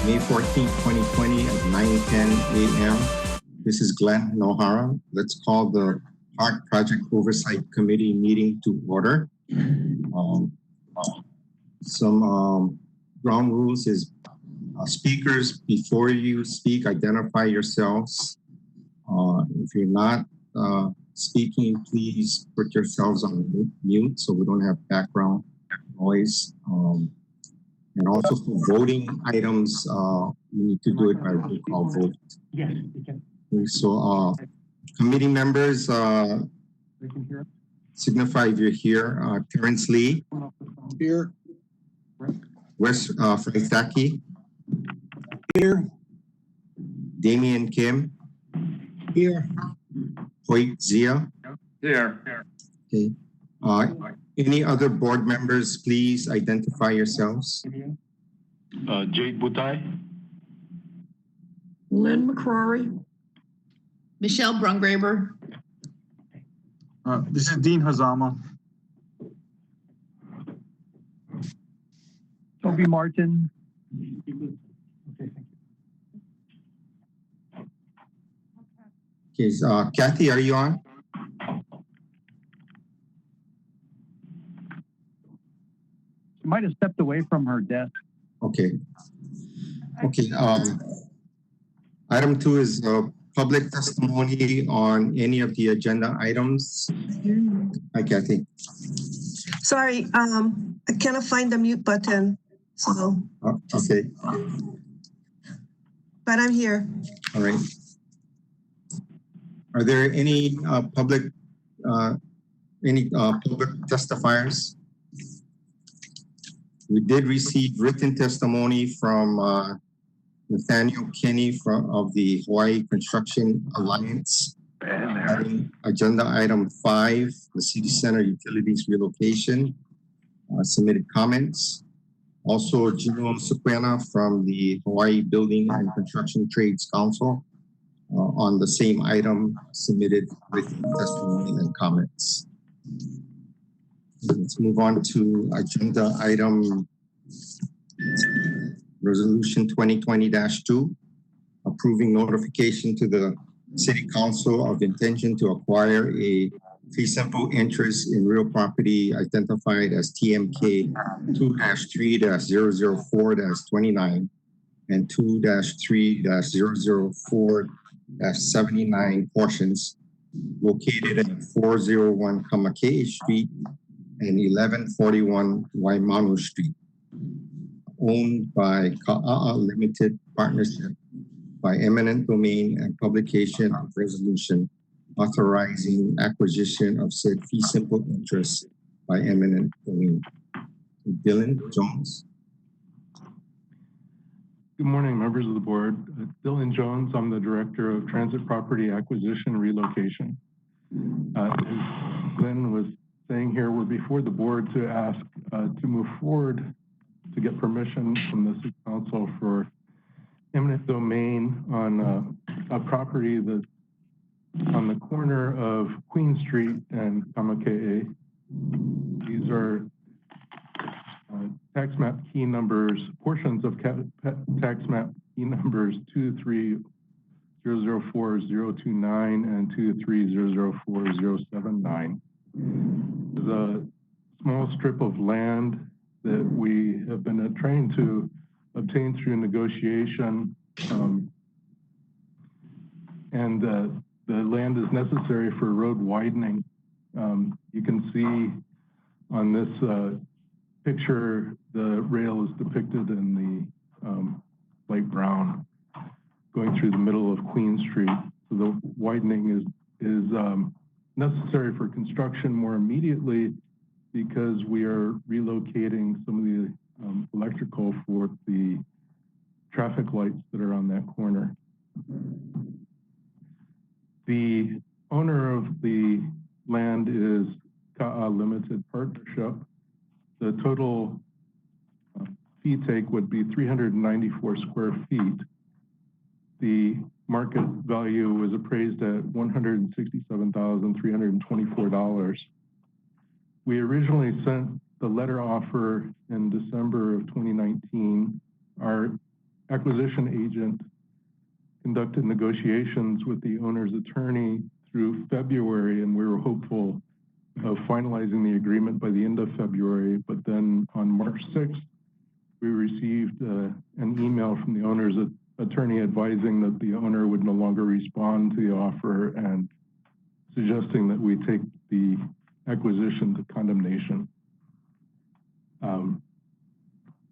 May 14, 2020 at 9:10 a.m. This is Glenn Nohara. Let's call the Park Project Oversight Committee meeting to order. Some ground rules is speakers, before you speak, identify yourselves. If you're not speaking, please put yourselves on mute so we don't have background noise. And also for voting items, we need to do it by roll call vote. Yes, we can. Okay, so committee members, signify if you're here. Terrence Lee. Here. Wes Franzaki. Here. Damian Kim. Here. Hoyt Zia. Here. Okay. Any other board members, please identify yourselves. Jade Butai. Lynn McCrory. Michelle Brungraber. This is Dean Hazama. Toby Martin. Okay, Kathy, are you on? She might have stepped away from her desk. Okay. Okay. Item 2 is public testimony on any of the agenda items. Hi, Kathy. Sorry, I cannot find the mute button. So, Okay. but I'm here. All right. Are there any public testifiers? We did receive written testimony from Nathaniel Kinney of the Hawaii Construction Alliance. Agenda item 5, the City Center Utilities Relocation, submitted comments. Also, Gino Sequena from the Hawaii Building and Construction Trades Council on the same item submitted written testimony and comments. Let's move on to agenda item Resolution 2020-2, approving notification to the City Council of intention to acquire a fee simple interest in real property identified as TMK 2-3-004-29 and 2-3-004-79 portions located at 401 Kamakei Street and 1141 Waimanu Street, owned by Ka'a Limited Partnership by eminent domain and publication of resolution authorizing acquisition of said fee simple interest by eminent domain. Dylan Jones. Good morning, members of the board. Dylan Jones, I'm the Director of Transit Property Acquisition Relocation. As Glenn was saying here, we're before the board to ask to move forward to get permission from the City Council for eminent domain on a property that's on the corner of Queen Street and Kamakei. These are tax map key numbers, portions of tax map key numbers 23004-029 and 23004-079. There's a small strip of land that we have been trying to obtain through negotiation, and the land is necessary for road widening. You can see on this picture, the rail is depicted in the light brown going through the middle of Queen Street. So the widening is necessary for construction more immediately because we are relocating some of the electrical for the traffic lights that are on that corner. The owner of the land is Ka'a Limited Partnership. The total fee take would be 394 square feet. The market value was appraised at $167,324. We originally sent the letter offer in December of 2019. Our acquisition agent conducted negotiations with the owner's attorney through February, and we were hopeful of finalizing the agreement by the end of February. But then on March 6th, we received an email from the owner's attorney advising that the owner would no longer respond to the offer and suggesting that we take the acquisition to condemnation.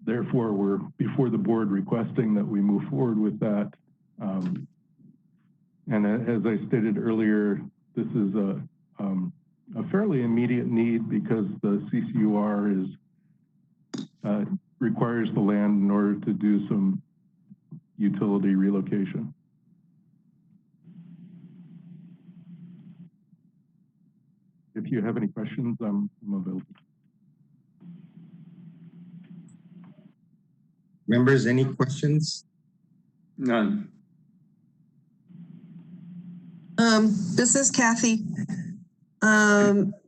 Therefore, we're before the board requesting that we move forward with that. And as I stated earlier, this is a fairly immediate need because the CCUR requires the land in order to do some utility relocation. If you have any questions, I'm available. Members, any questions? None. This is Kathy.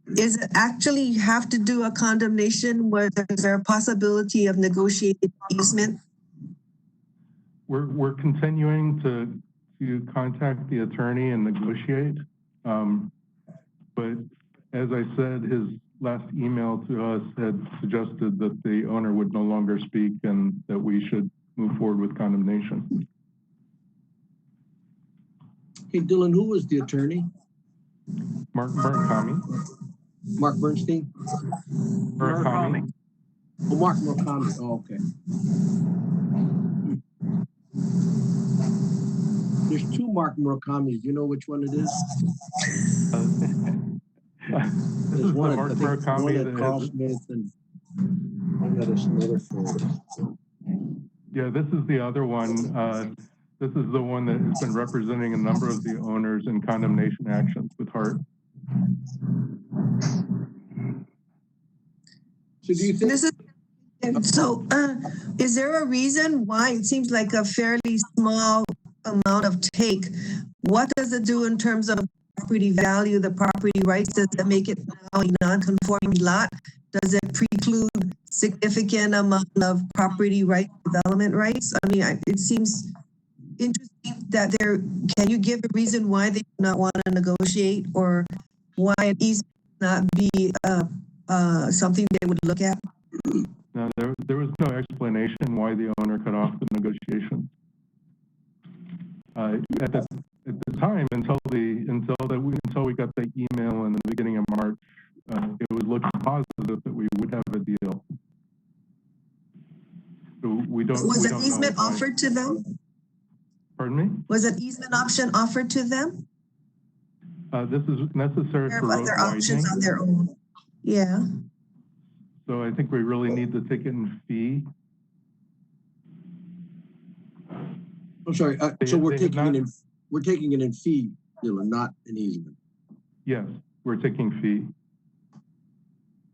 Is it actually have to do a condemnation where is there a possibility of negotiated easement? We're continuing to contact the attorney and negotiate. But as I said, his last email to us had suggested that the owner would no longer speak and that we should move forward with condemnation. Hey, Dylan, who was the attorney? Mark Murakami. Mark Bernstein? Murakami. Oh, Mark Murakami. Oh, okay. There's two Mark Murakamis. Do you know which one it is? This is the one Mark at Murakami Carl that Smith and one that is another for. yeah, this is the other one. This is the one that has been representing a number of the owners in condemnation actions with Hart. So do you think This is so. Is there a reason why it seems like a fairly small amount of take? What does it do in terms of property value, the property rights? Does it make it now a non-conforming lot? Does it preclude significant amount of property right development rights? I mean, it seems interesting that can you give a reason why they do not want to negotiate or why it easement not be something they would look at? No, there was no explanation why the owner cut off the negotiations. At the time, until we got the email in the beginning of March, it was looking positive that we would have a deal. So Was an easement offered to them? Pardon me? Was an easement option offered to them? This is necessary for road Other widening. options on their own. Yeah. So I think we really need to take it in fee. I'm sorry. So They we're taking it in fee, Dylan, not an easement. Yes, we're taking fee.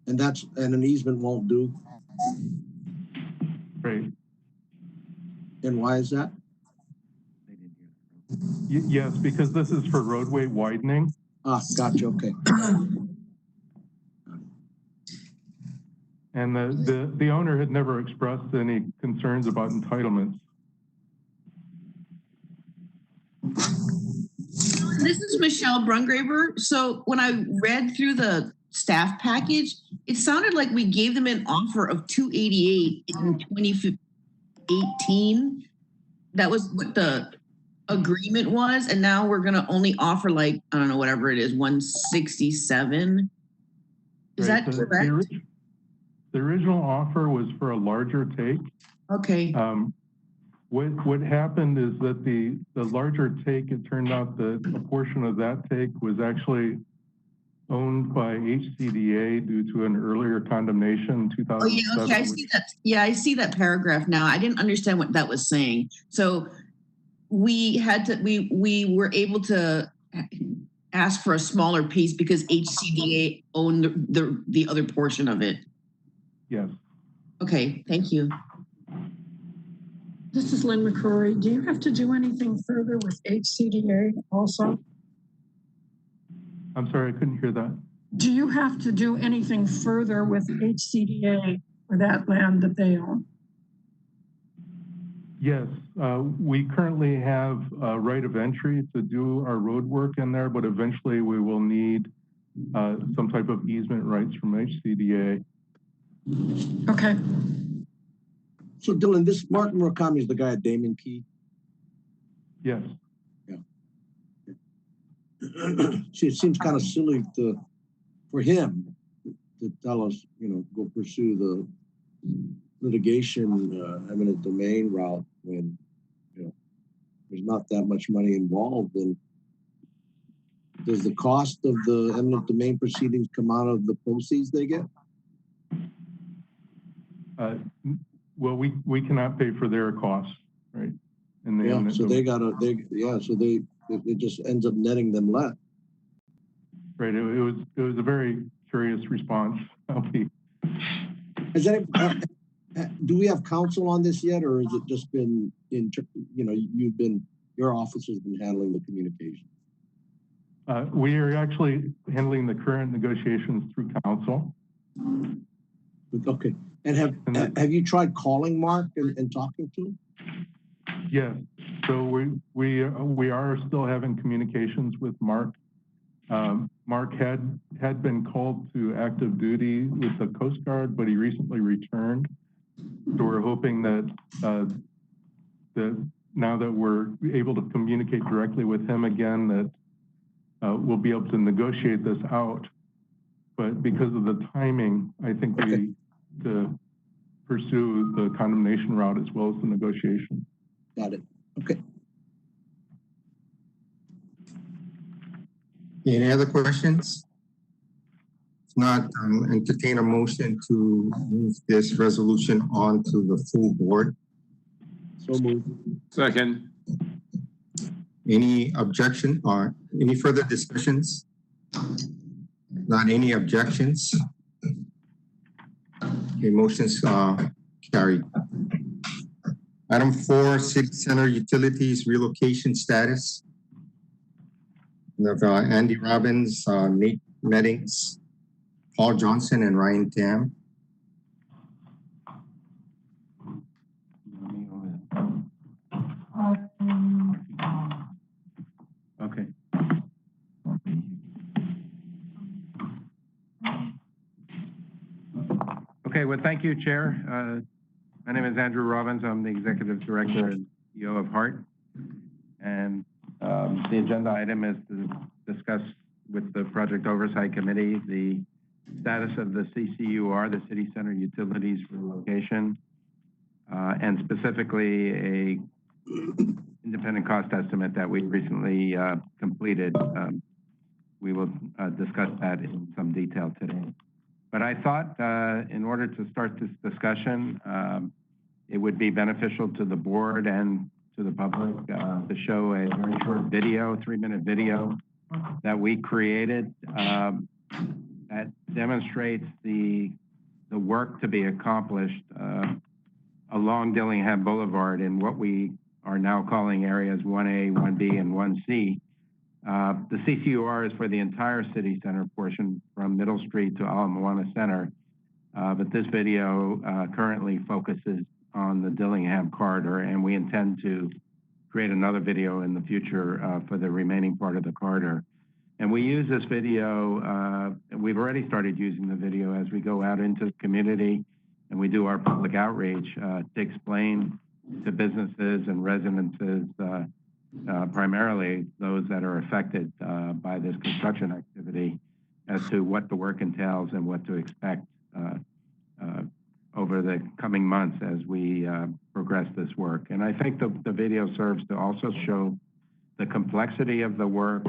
And an easement won't do. Right. And why is that? Yes, because this is for roadway widening. Ah, gotcha. Okay. And the owner had never expressed any concerns about entitlements. This is Michelle Brungraber. So when I read through the staff package, it sounded like we gave them an offer of $288 in 2018. That was what the agreement was, and now we're going to only offer like, I don't know, whatever it is, 167. Is Right, that so correct? The original offer was for a larger take. Okay. What happened is that the larger take, it turned out that a portion of that take was actually owned by HCDA due to an earlier condemnation in 2007. Oh yeah, okay, I see that. Yeah, I see that paragraph now. I didn't understand what that was saying. So we were able to ask for a smaller piece because HCDA owned the other portion of it. Yes. Okay, thank you. This is Lynn McCrory. Do you have to do anything further with HCDA also? I'm sorry, I couldn't hear that. Do you have to do anything further with HCDA for that land that they own? Yes, we currently have a right of entry to do our road work in there, but eventually we will need some type of easement rights from HCDA. Okay. So Dylan, this Mark Murakami is the guy at Damon Key. Yes. See, it seems kind of silly for him to tell us, go pursue the litigation, eminent domain route when, there's not that much money involved. And does the cost of the eminent domain proceedings come out of the proceeds they get? Well, we cannot pay for their costs, right? And So it just ends up netting them less. Right. It was a very curious response. Do we have counsel on this yet, or has it just been your office has been handling the communication? We are actually handling the current negotiations through counsel. Okay. And have you tried calling Mark and talking to him? Yes. So we are still having communications with Mark. Mark had been called to active duty with the Coast Guard, but he recently returned. So we're hoping that now that we're able to communicate directly with him again, that we'll be able to negotiate this out. But because of the timing, I think we need to pursue the condemnation route as well as the negotiation. Got it. Okay. Any other questions? If not, entertain a motion to move this resolution on to the full board. So moved. Second. Any objection or any further discussions? Not any objections? Okay, motions carried. Item 4, City Center Utilities Relocation Status. We have Andy Robbins, Nate Meddings, Paul Johnson, and Ryan Tam. Okay. Okay, well, thank you, Chair. My name is Andrew Robbins. I'm the Executive Director and CEO of HART. And the agenda item is to discuss with the Project Oversight Committee the status of the CCUR, the City Center Utilities Relocation, and specifically a independent cost estimate that we recently completed. We will discuss that in some detail today. But I thought in order to start this discussion, it would be beneficial to the board and to the public to show a very short video, 3-minute video that we created that demonstrates the work to be accomplished along Dillingham Boulevard in what we are now calling areas 1A, 1B, and 1C. The CCUR is for the entire city center portion from Middle Street to Ala Moana Center. But this video currently focuses on the Dillingham corridor, and we intend to create another video in the future for the remaining part of the corridor. And we use this video, we've already started using the video as we go out into the community and we do our public outreach to explain to businesses and residences, primarily those that are affected by this construction activity, as to what the work entails and what to expect over the coming months as we progress this work. And I think the video serves to also show the complexity of the work,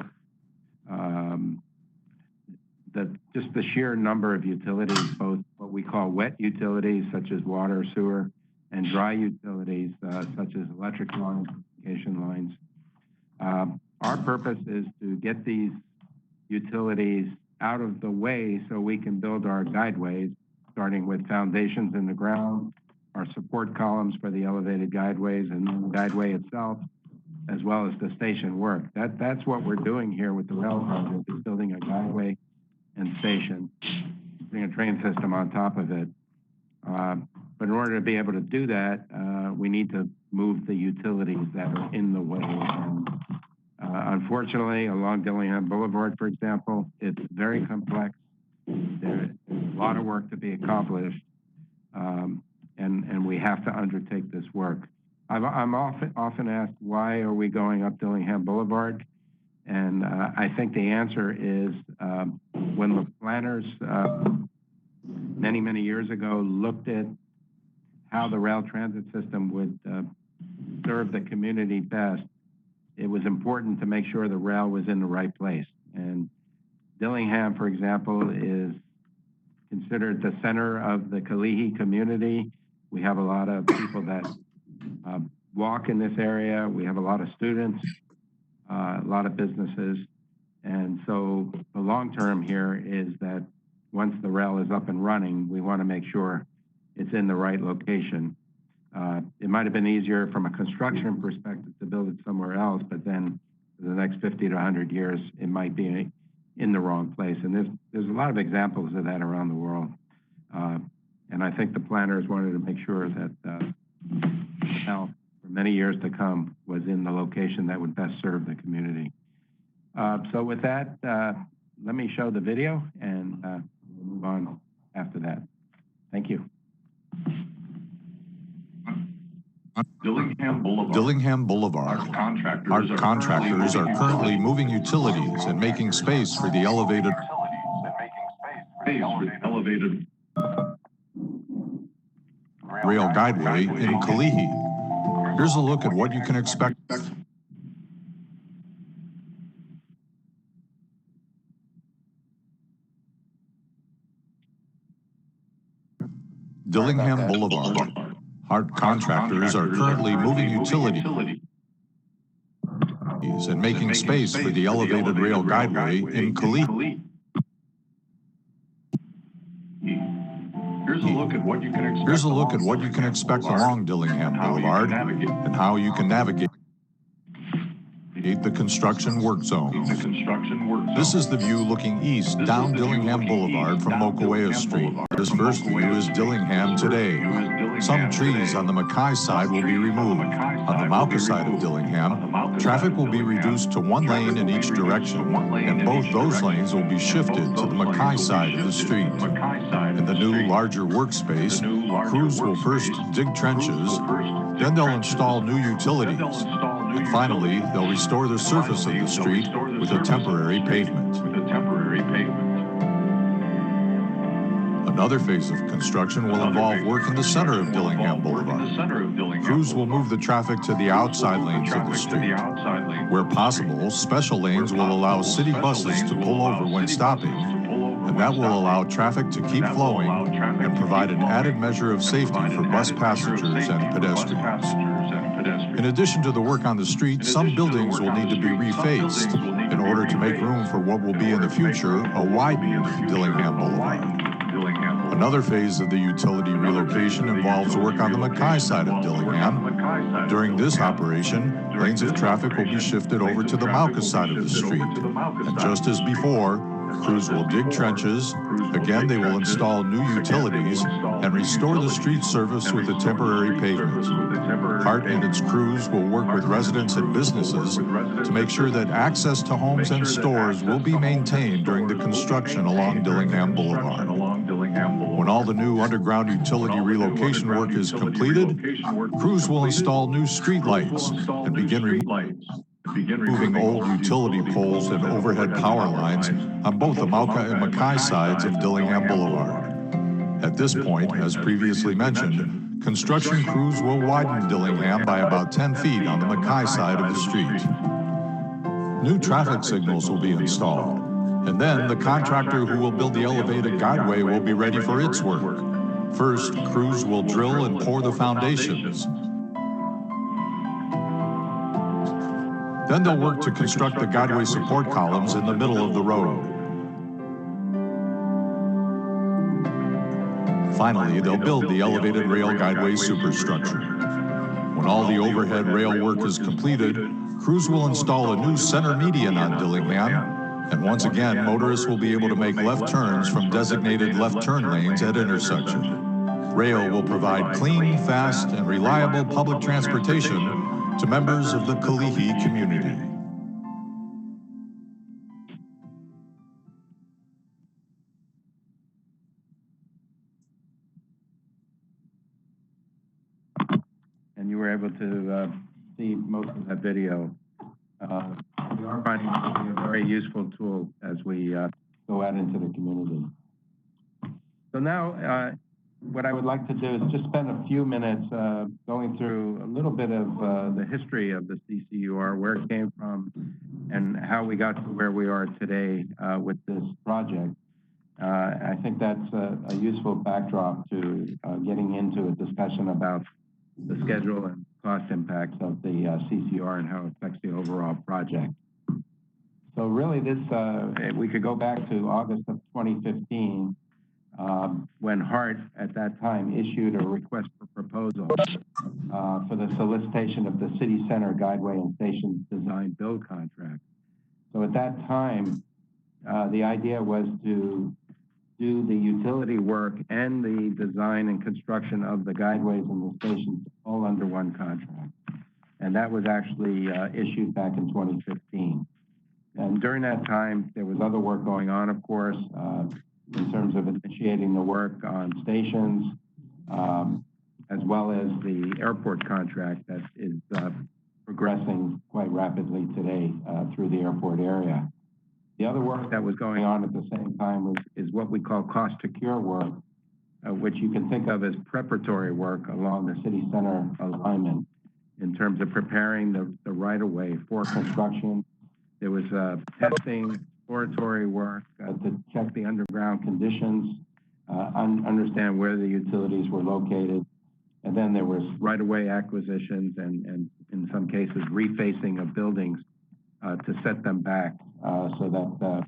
just the sheer number of utilities, both what we call wet utilities, such as water, sewer, and dry utilities, such as electric lines, communication lines. Our purpose is to get these utilities out of the way so we can build our guideways, starting with foundations in the ground, our support columns for the elevated guideways, and then the guideway itself, as well as the station work. That's what we're doing here with the rail project, is building a guideway and station, putting a train system on top of it. But in order to be able to do that, we need to move the utilities that are in the way. And, unfortunately, along Dillingham Boulevard, for example, it's very complex. There's a lot of work to be accomplished, and we have to undertake this work. I'm often asked, why are we going up Dillingham Boulevard? And I think the answer is when the planners many years ago looked at how the rail transit system would serve the community best, it was important to make sure the rail was in the right place. And Dillingham, for example, is considered the center of the Kalihi community. We have a lot of people that walk in this area. We have a lot of students, a lot of businesses. And so the long term here is that once the rail is up and running, we want to make sure it's in the right location. It might have been easier from a construction perspective to build it somewhere else, but then for the next 50 to 100 years, it might be in the wrong place. And there's a lot of examples of that around the world. And I think the planners wanted to make sure that now for many years to come was in the location that would best serve the community. So with that, let me show the video and we'll move on after that. Thank you. Dillingham Boulevard. Our contractors are currently moving utilities and making space for the elevated rail guideway in Kalihi. Here's a look at what you can expect. Dillingham Boulevard. Our contractors are currently moving utilities and making space for the elevated rail guideway in Kalihi. Here's a look at what you can expect along Dillingham Boulevard and how you can navigate the construction work zone. This is the view looking east down Dillingham Boulevard from Mokoea Street. This first view is Dillingham today. Some trees on the Mackay side will be removed. On the Mauka side of Dillingham, traffic will be reduced to one lane in each direction, and both those lanes will be shifted to the Mackay side of the street. In the new, larger workspace, crews will first dig trenches, then they'll install new utilities, and finally, they'll restore the surface of the street with a temporary pavement. Another phase of construction will involve work in the center of Dillingham Boulevard. Crews will move the traffic to the outside lanes of the street. Where possible, special lanes will allow city buses to pull over when stopping, and that will allow traffic to keep flowing and provide an added measure of safety for bus passengers and pedestrians. In addition to the work on the street, some buildings will need to be refaced in order to make room for what will be in the future a widened Dillingham Boulevard. Another phase of the utility relocation involves work on the Mackay side of Dillingham. During this operation, lanes of traffic will be shifted over to the Mauka side of the street. And just as before, crews will dig trenches. Again, they will install new utilities and restore the street surface with a temporary pavement. HART and its crews will work with residents and businesses to make sure that access to homes and stores will be maintained during the construction along Dillingham Boulevard. When all the new underground utility relocation work is completed, crews will install new street lights and begin removing old utility poles and overhead power lines on both the Mauka and Mackay sides of Dillingham Boulevard. At this point, as previously mentioned, construction crews will widen Dillingham by about 10 feet on the Mackay side of the street. New traffic signals will be installed, and then the contractor who will build the elevated guideway will be ready for its work. First, crews will drill and pour the foundations. Then they'll work to construct the guideway support columns in the middle of the road. Finally, they'll build the elevated rail guideway superstructure. When all the overhead rail work is completed, crews will install a new center median on Dillingham, and once again, motorists will be able to make left turns from designated left turn lanes at intersections. Rail will provide clean, fast, and reliable public transportation to members of the Kalihi community. And you were able to see most of that video. We are finding it to be a very useful tool as we go out into the community. So now, what I would like to do is just spend a few minutes going through a little bit of the history of the CCUR, where it came from, and how we got to where we are today with this project. I think that's a useful backdrop to getting into a discussion about the schedule and cost impacts of the CCR and how it affects the overall project. So really this, we could go back to August of 2015, when HART at that time issued a request for proposal for the solicitation of the city center guideway and station design build contract. So at that time, the idea was to do the utility work and the design and construction of the guideways and the stations all under one contract. And that was actually issued back in 2015. And during that time, there was other work going on, of course, in terms of initiating the work on stations, as well as the airport contract that is progressing quite rapidly today through the airport area. The other work that was going on at the same time is what we call cost to cure work, which you can think of as preparatory work along the city center alignment in terms of preparing the right-of-way for construction. There was testing, exploratory work to check the underground conditions, understand where the utilities were located. And then there was right-of-way acquisitions and in some cases refacing of buildings to set them back so that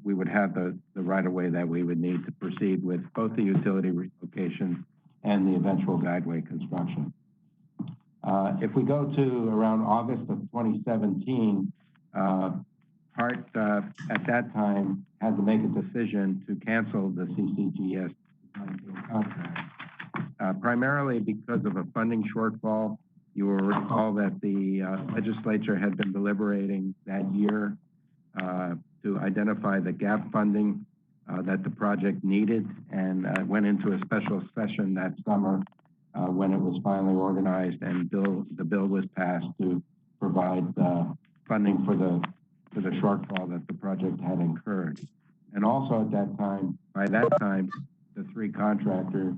we would have the right-of-way that we would need to proceed with both the utility relocation and the eventual guideway construction. If we go to around August of 2017, HART at that time had to make a decision to cancel the CCGS contract, primarily because of a funding shortfall. You will recall that the legislature had been deliberating that year to identify the gap funding that the project needed, and went into a special session that summer when it was finally organized and the bill was passed to provide funding for the shortfall that the project had incurred. And also at that time, by that time, the three contractor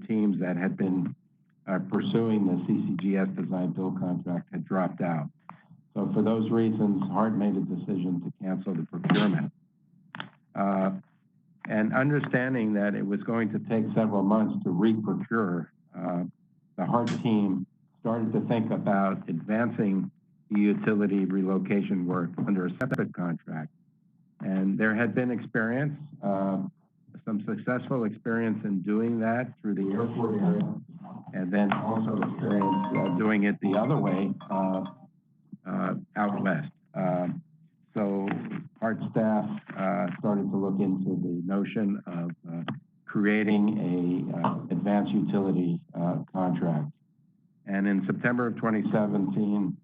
teams that had been pursuing the CCGS design build contract had dropped out. So for those reasons, HART made a decision to cancel the procurement. And understanding that it was going to take several months to re-procure, the HART team started to think about advancing the utility relocation work under a separate contract. And there had been experience, some successful experience in doing that through the airport area, and then also experience doing it the other way out west. So HART staff started to look into the notion of creating a advanced utility contract. And in September of 2017,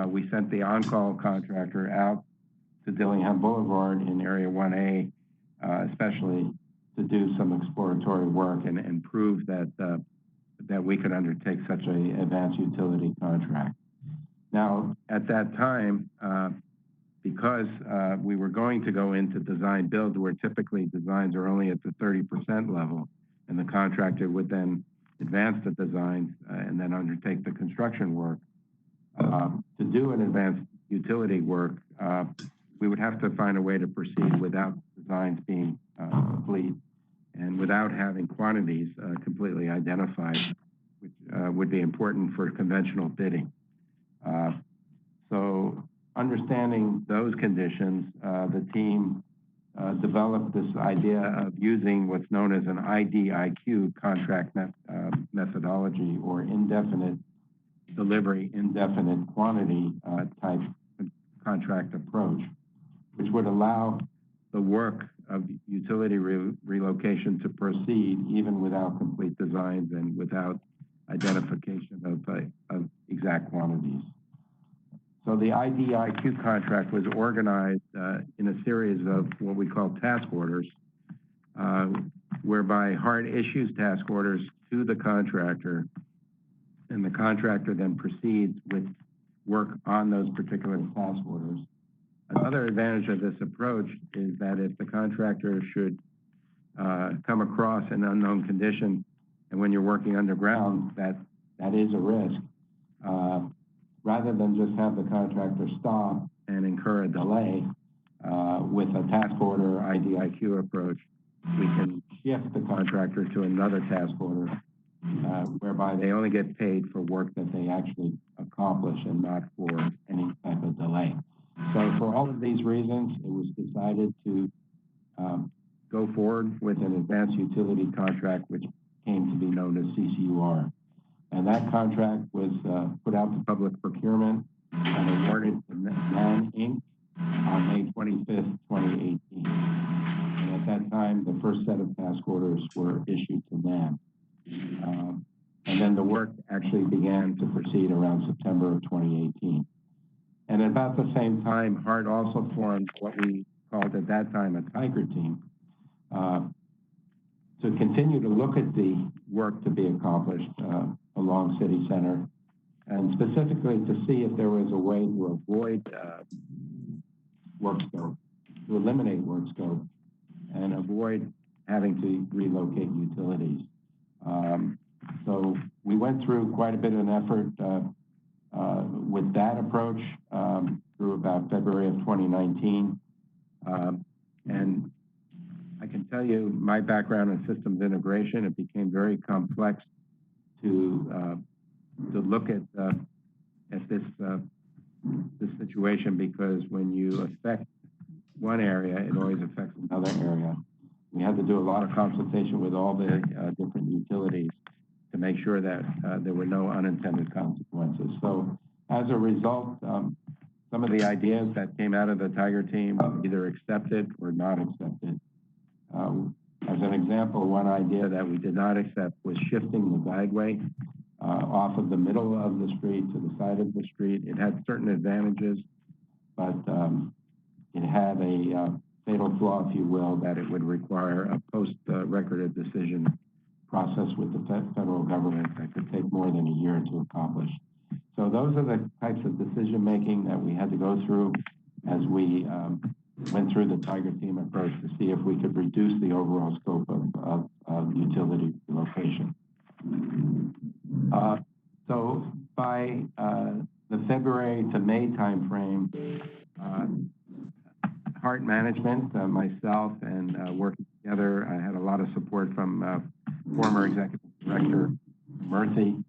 we sent the on-call contractor out to Dillingham Boulevard in Area 1A, especially to do some exploratory work and prove that that we could undertake such an advanced utility contract. Now, at that time, because we were going to go into design build, where typically designs are only at the 30% level, and the contractor would then advance the designs and then undertake the construction work. To do an advanced utility work, we would have to find a way to proceed without designs being complete and without having quantities completely identified, which would be important for conventional bidding. So understanding those conditions, the team developed this idea of using what's known as an IDIQ contract methodology, or indefinite delivery, indefinite quantity type contract approach, which would allow the work of utility relocation to proceed even without complete designs and without identification of exact quantities. So the IDIQ contract was organized in a series of what we call task orders, whereby HART issues task orders to the contractor, and the contractor then proceeds with work on those particular task orders. Another advantage of this approach is that if the contractor should come across an unknown condition, and when you're working underground, that is a risk, rather than just have the contractor stop and incur a delay with a task order IDIQ approach, we can shift the contractor to another task order whereby they only get paid for work that they actually accomplish and not for any type of delay. So for all of these reasons, it was decided to go forward with an advanced utility contract, which came to be known as CCUR. And that contract was put out to public procurement and awarded to NAN Inc. on May 25th, 2018. And at that time, the first set of task orders were issued to NAN. And then the work actually began to proceed around September of 2018. And at about the same time, HART also formed what we called at that time a Tiger team to continue to look at the work to be accomplished along City Center, and specifically to see if there was a way to avoid work scope, to eliminate work scope, and avoid having to relocate utilities. So we went through quite a bit of an effort with that approach through about February of 2019. And I can tell you my background in systems integration, it became very complex to look at this situation, because when you affect one area, it always affects another area. We had to do a lot of consultation with all the different utilities to make sure that there were no unintended consequences. So as a result, some of the ideas that came out of the Tiger team were either accepted or not accepted. As an example, one idea that we did not accept was shifting the guideway off of the middle of the street to the side of the street. It had certain advantages, but it had a fatal flaw, if you will, that it would require a post-record of decision process with the federal government that could take more than a year to accomplish. So those are the types of decision-making that we had to go through as we went through the Tiger team approach to see if we could reduce the overall scope of utility location. So by the February to May timeframe, HART management, myself, and working together, I had a lot of support from former executive director Murthy,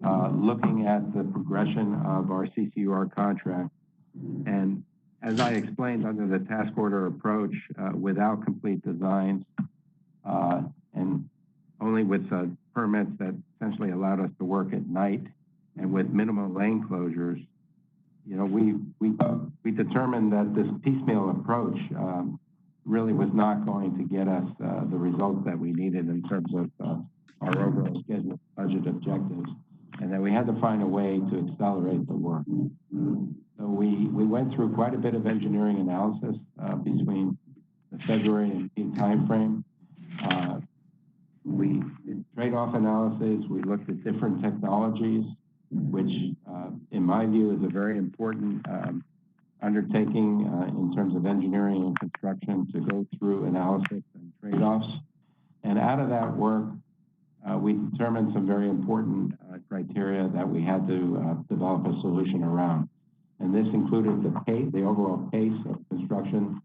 looking at the progression of our CCUR contract. And as I explained, under the task order approach, without complete designs, and only with permits that essentially allowed us to work at night and with minimal lane closures, you know, we determined that this piecemeal approach really was not going to get us the results that we needed in terms of our overall schedule, budget objectives, and that we had to find a way to accelerate the work. So we went through quite a bit of engineering analysis between the February and May timeframe. We did trade-off analysis. We looked at different technologies, which in my view is a very important undertaking in terms of engineering and construction, to go through analysis and trade-offs. And out of that work, we determined some very important criteria that we had to develop a solution around. And this included the overall pace of construction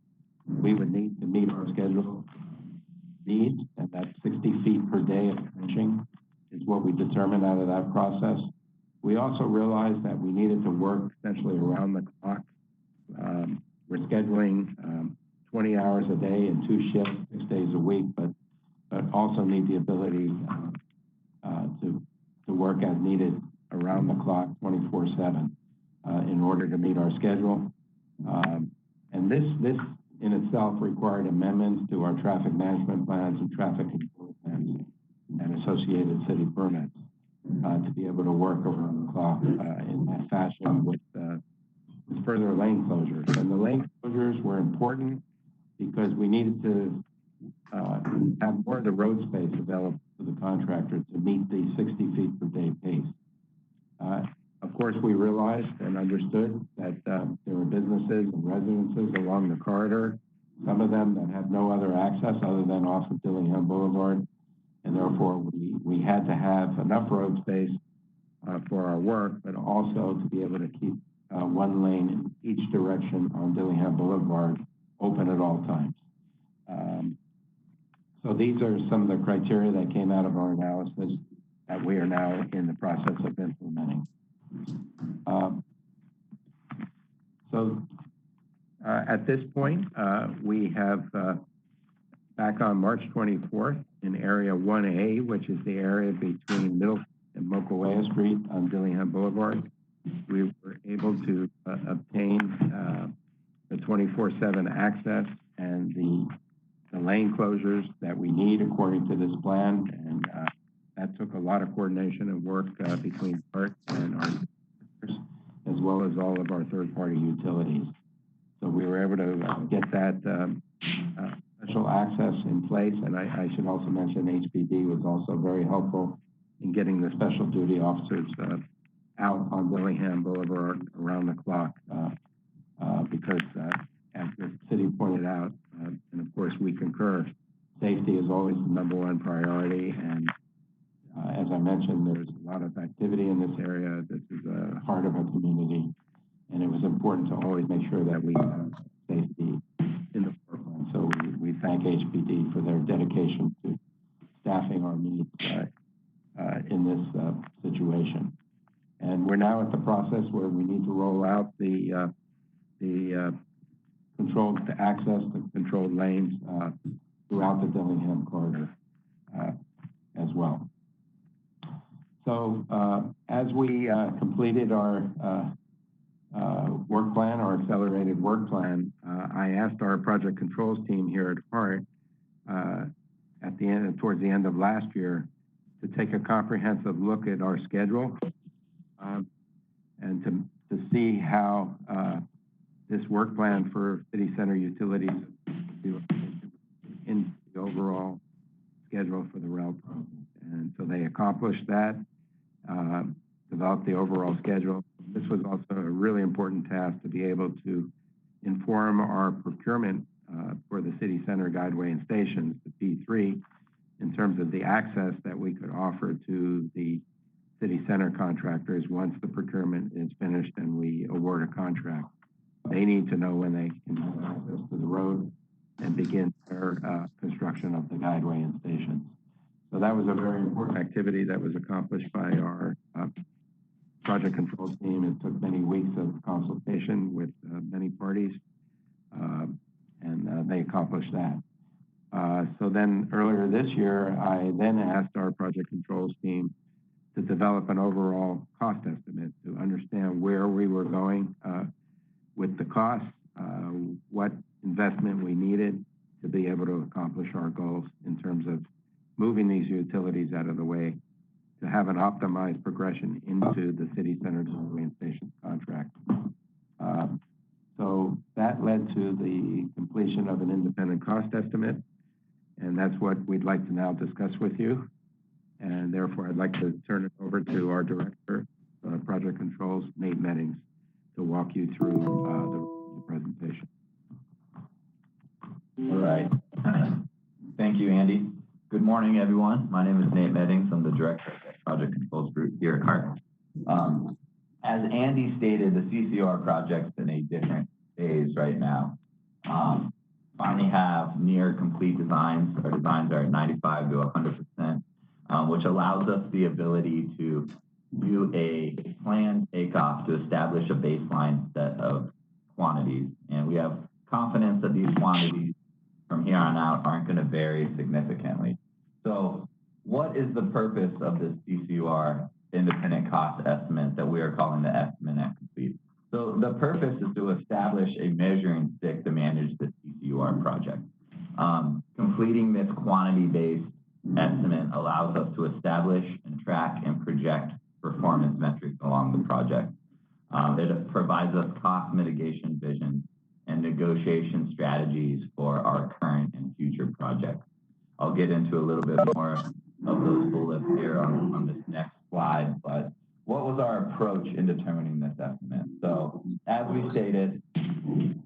we would need to meet our schedule needs, and that 60 feet per day of finishing is what we determined out of that process. We also realized that we needed to work essentially around the clock. We're scheduling 20 hours a day in 2 shifts, 6 days a week, but also need the ability to work as needed around the clock, 24/7, in order to meet our schedule. And this in itself required amendments to our traffic management plans and traffic control plans and associated city permits to be able to work around the clock in that fashion with further lane closures. And the lane closures were important because we needed to have more of the road space available to the contractor to meet the 60 feet per day pace. Of course, we realized and understood that there were businesses and residences along the corridor, some of them that have no other access other than off of Dillingham Boulevard. And therefore, we had to have enough road space for our work, but also to be able to keep one lane in each direction on Dillingham Boulevard open at all times. So these are some of the criteria that came out of our analysis that we are now in the process of implementing. At this point, we have back on March 24th in Area 1A, which is the area between Middle and Mokoea Street on Dillingham Boulevard, we were able to obtain the 24/7 access and the lane closures that we need according to this plan. And that took a lot of coordination and work between HART and our as well as all of our third-party utilities. So we were able to get that special access in place. And I should also mention HPD was also very helpful in getting the special duty officers out on Dillingham Boulevard around the clock because as the city pointed out, and of course we concur, safety is always the #1 priority. And as I mentioned, there's a lot of activity in this area. This is the heart of our community. And it was important to always make sure that we have safety in the forefront. So we thank HPD for their dedication to staffing our needs in this situation. And we're now at the process where we need to roll out the controlled access, the controlled lanes throughout the Dillingham corridor as well. So as we completed our work plan, our accelerated work plan, I asked our project controls team here at HART at the end, towards the end of last year, to take a comprehensive look at our schedule and to see how this work plan for city center utilities in the overall schedule for the rail program. And so they accomplished that, developed the overall schedule. This was also a really important task to be able to inform our procurement for the city center guideway and stations, the P3, in terms of the access that we could offer to the city center contractors once the procurement is finished and we award a contract. They need to know when they can have access to the road and begin their construction of the guideway and stations. So that was a very important activity that was accomplished by our project controls team. It took many weeks of consultation with many parties, and they accomplished that. So then earlier this year, I then asked our project controls team to develop an overall cost estimate to understand where we were going with the costs, what investment we needed to be able to accomplish our goals in terms of moving these utilities out of the way to have an optimized progression into the city center guideway and stations contract. So that led to the completion of an independent cost estimate, and that's what we'd like to now discuss with you. And therefore, I'd like to turn it over to our director, project controls, Nate Meddings, to walk you through the presentation. All right. Thank you, Andy. Good morning, everyone. My name is Nate Meddings. I'm the director of the Project Controls Group here at HART. As Andy stated, the CCR project's in a different phase right now. Finally have near complete designs. Our designs are at 95 to 100%, which allows us the ability to do a planned takeoff to establish a baseline set of quantities. And we have confidence that these quantities from here on out aren't going to vary significantly. So what is the purpose of this CCR independent cost estimate that we are calling the estimate at complete? So the purpose is to establish a measuring stick to manage the CCUR project. Completing this quantity-based estimate allows us to establish and track and project performance metrics along the project. It provides us cost mitigation vision and negotiation strategies for our current and future projects. I'll get into a little bit more of those bullets here on this next slide, but what was our approach in determining this estimate? So as we stated,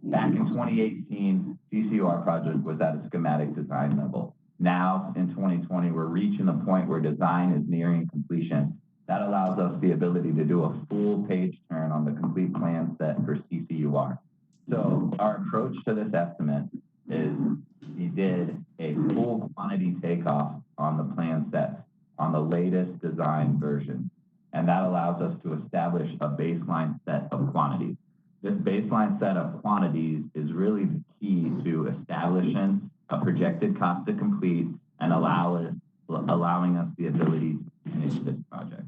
back in 2018, CCUR project was at a schematic design level. Now in 2020, we're reaching the point where design is nearing completion. That allows us the ability to do a full page turn on the complete plan set for CCUR. So our approach to this estimate is we did a full quantity takeoff on the plan set on the latest design version. And that allows us to establish a baseline set of quantities. This baseline set of quantities is really the key to establishing a projected cost to complete and allowing us the ability to finish this project.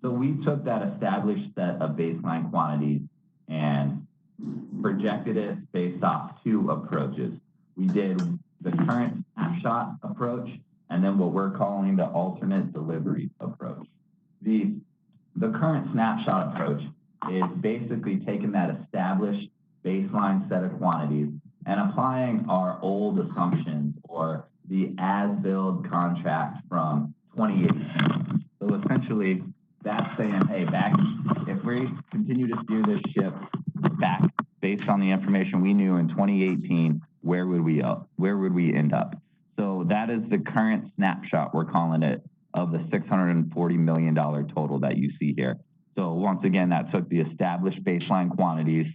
So we took that established set of baseline quantities and projected it based off two approaches. We did the current snapshot approach and then what we're calling the alternate delivery approach. The current snapshot approach is basically taking that established baseline set of quantities and applying our old assumptions or the as-build contract from 2018. So essentially, that's saying, hey, if we continue to steer this ship back based on the information we knew in 2018, where would we end up? So that is the current snapshot, we're calling it, of the $640 million total that you see here. So once again, that took the established baseline quantities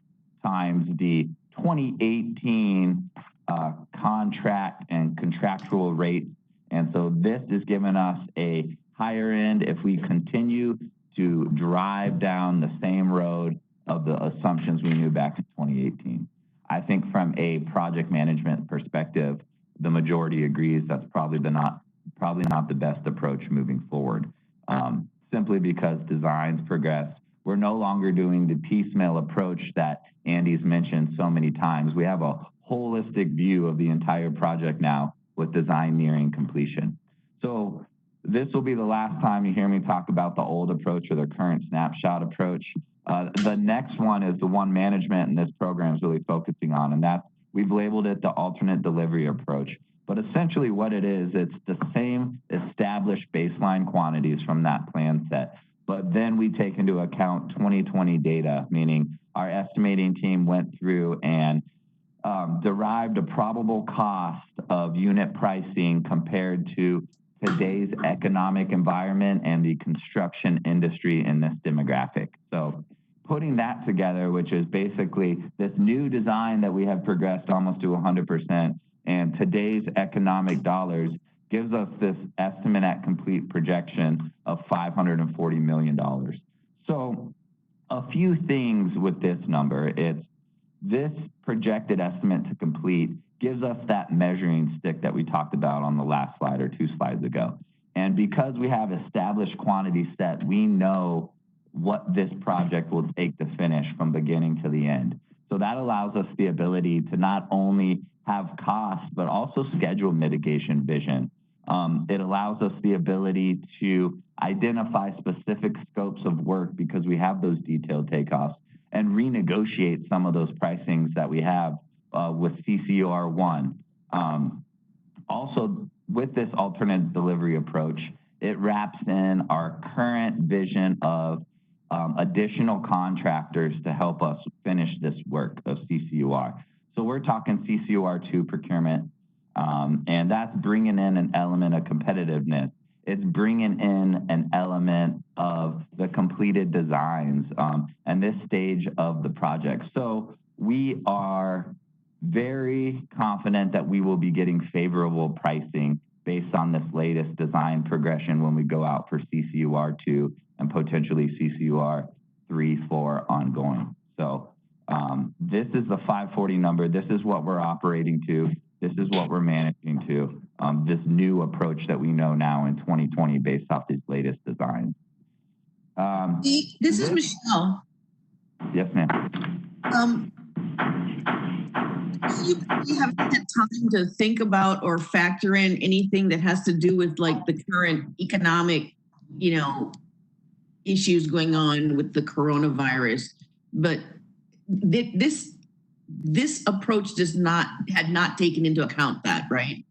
times the 2018 contract and contractual rate. And so this is giving us a higher end if we continue to drive down the same road of the assumptions we knew back in 2018. I think from a project management perspective, the majority agrees that's probably not the best approach moving forward. Simply because designs progress. We're no longer doing the piecemeal approach that Andy's mentioned so many times. We have a holistic view of the entire project now with design nearing completion. So this will be the last time you hear me talk about the old approach or the current snapshot approach. The next one is the one management and this program is really focusing on, and that's, we've labeled it the alternate delivery approach. But essentially what it is, it's the same established baseline quantities from that plan set. But then we take into account 2020 data, meaning our estimating team went through and derived a probable cost of unit pricing compared to today's economic environment and the construction industry in this demographic. So putting that together, which is basically this new design that we have progressed almost to 100%, and today's economic dollars gives us this estimate at complete projection of $540 million. So a few things with this number. It's this projected estimate to complete gives us that measuring stick that we talked about on the last slide or 2 slides ago. And because we have established quantity set, we know what this project will take to finish from beginning to the end. So that allows us the ability to not only have cost, but also schedule mitigation vision. It allows us the ability to identify specific scopes of work because we have those detailed takeoffs and renegotiate some of those pricings that we have with CCUR1. Also, with this alternate delivery approach, it wraps in our current vision of additional contractors to help us finish this work of CCUR. So we're talking CCUR2 procurement, and that's bringing in an element of competitiveness. It's bringing in an element of the completed designs and this stage of the project. So we are very confident that we will be getting favorable pricing based on this latest design progression when we go out for CCUR2 and potentially CCUR3, 4 ongoing. So this is the 540 number. This is what we're operating to. This is what we're managing to, this new approach that we know now in 2020 based off these latest designs. This is Michelle. Yes, ma'am. you have had time to think about or factor in anything that has to do with like the current economic, issues going on with the coronavirus? But this approach had not taken into account that, right?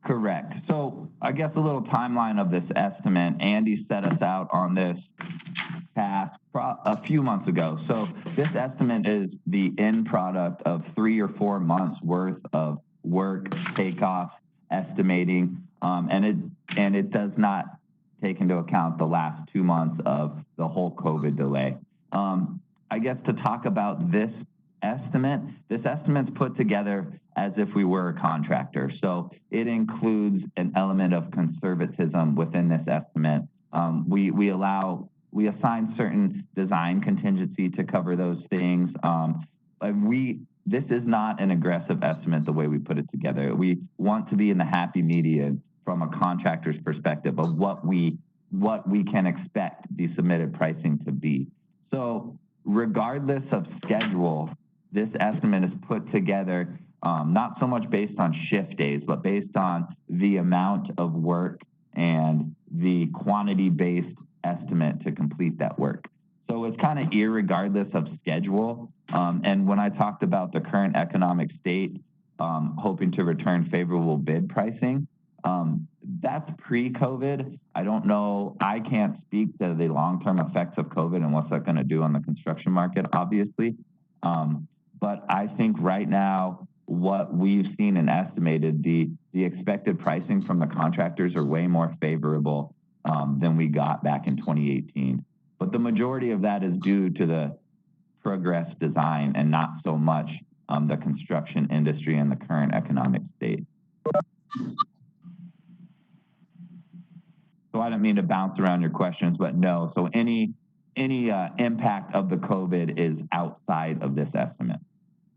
Correct. So I guess a little timeline of this estimate. Andy set us out on this task a few months ago. So this estimate is the end product of 3 or 4 months worth of work, takeoff, estimating, and it does not take into account the last 2 months of the whole COVID delay. I guess to talk about this estimate's put together as if we were a contractor. So it includes an element of conservatism within this estimate. We assign certain design contingency to cover those things. This is not an aggressive estimate the way we put it together. We want to be in the happy medium from a contractor's perspective of what we can expect the submitted pricing to be. So regardless of schedule, this estimate is put together not so much based on shift days, but based on the amount of work and the quantity-based estimate to complete that work. So it's kind of irregardless of schedule. And when I talked about the current economic state, hoping to return favorable bid pricing, that's pre-COVID. I don't know, I can't speak to the long-term effects of COVID and what's that gonna do on the construction market, obviously. But I think right now, what we've seen and estimated, the expected pricing from the contractors are way more favorable than we got back in 2018. But the majority of that is due to the progress design and not so much the construction industry and the current economic state. So I didn't mean to bounce around your questions, but no. So any impact of the COVID is outside of this estimate.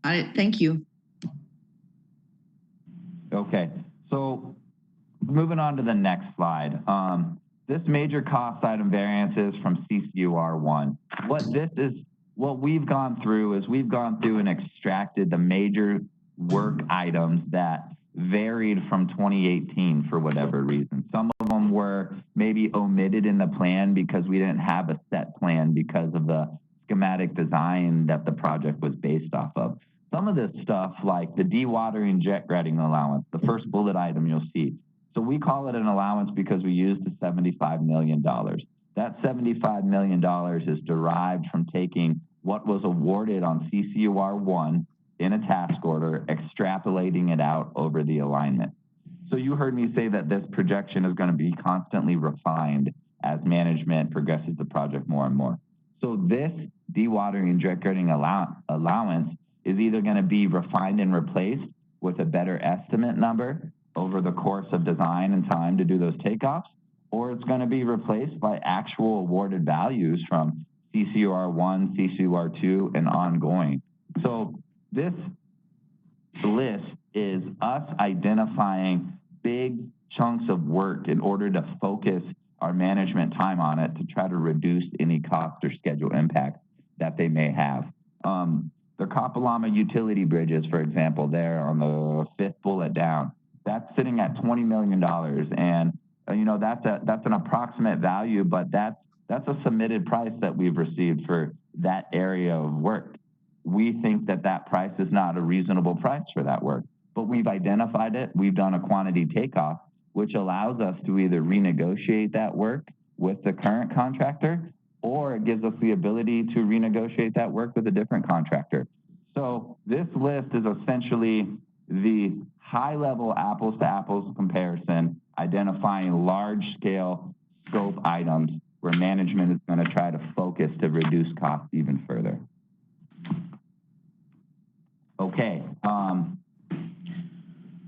Thank you. Okay, so moving on to the next slide. This major cost item variances from CCUR1. What we've gone through is we've gone through and extracted the major work items that varied from 2018 for whatever reason. Some of them were maybe omitted in the plan because we didn't have a set plan because of the schematic design that the project was based off of. Some of this stuff, like the dewatering jet grading allowance, the first bullet item you'll see. So we call it an allowance because we used the $75 million. That $75 million is derived from taking what was awarded on CCUR1 in a task order, extrapolating it out over the alignment. So you heard me say that this projection is going to be constantly refined as management progresses the project more and more. So this dewatering and jet grading allowance is either going to be refined and replaced with a better estimate number over the course of design and time to do those takeoffs, or it's going to be replaced by actual awarded values from CCUR1, CCUR2, and ongoing. So this list is us identifying big chunks of work in order to focus our management time on it to try to reduce any cost or schedule impact that they may have. The Kapalama utility bridges, for example, there on the 5th bullet down, that's sitting at $20 million. And that's an approximate value, but that's a submitted price that we've received for that area of work. We think that price is not a reasonable price for that work, but we've identified it. We've done a quantity takeoff, which allows us to either renegotiate that work with the current contractor, or it gives us the ability to renegotiate that work with a different contractor. So this list is essentially the high-level apples-to-apples comparison, identifying large-scale scope items where management is going to try to focus to reduce costs even further. Okay, sorry,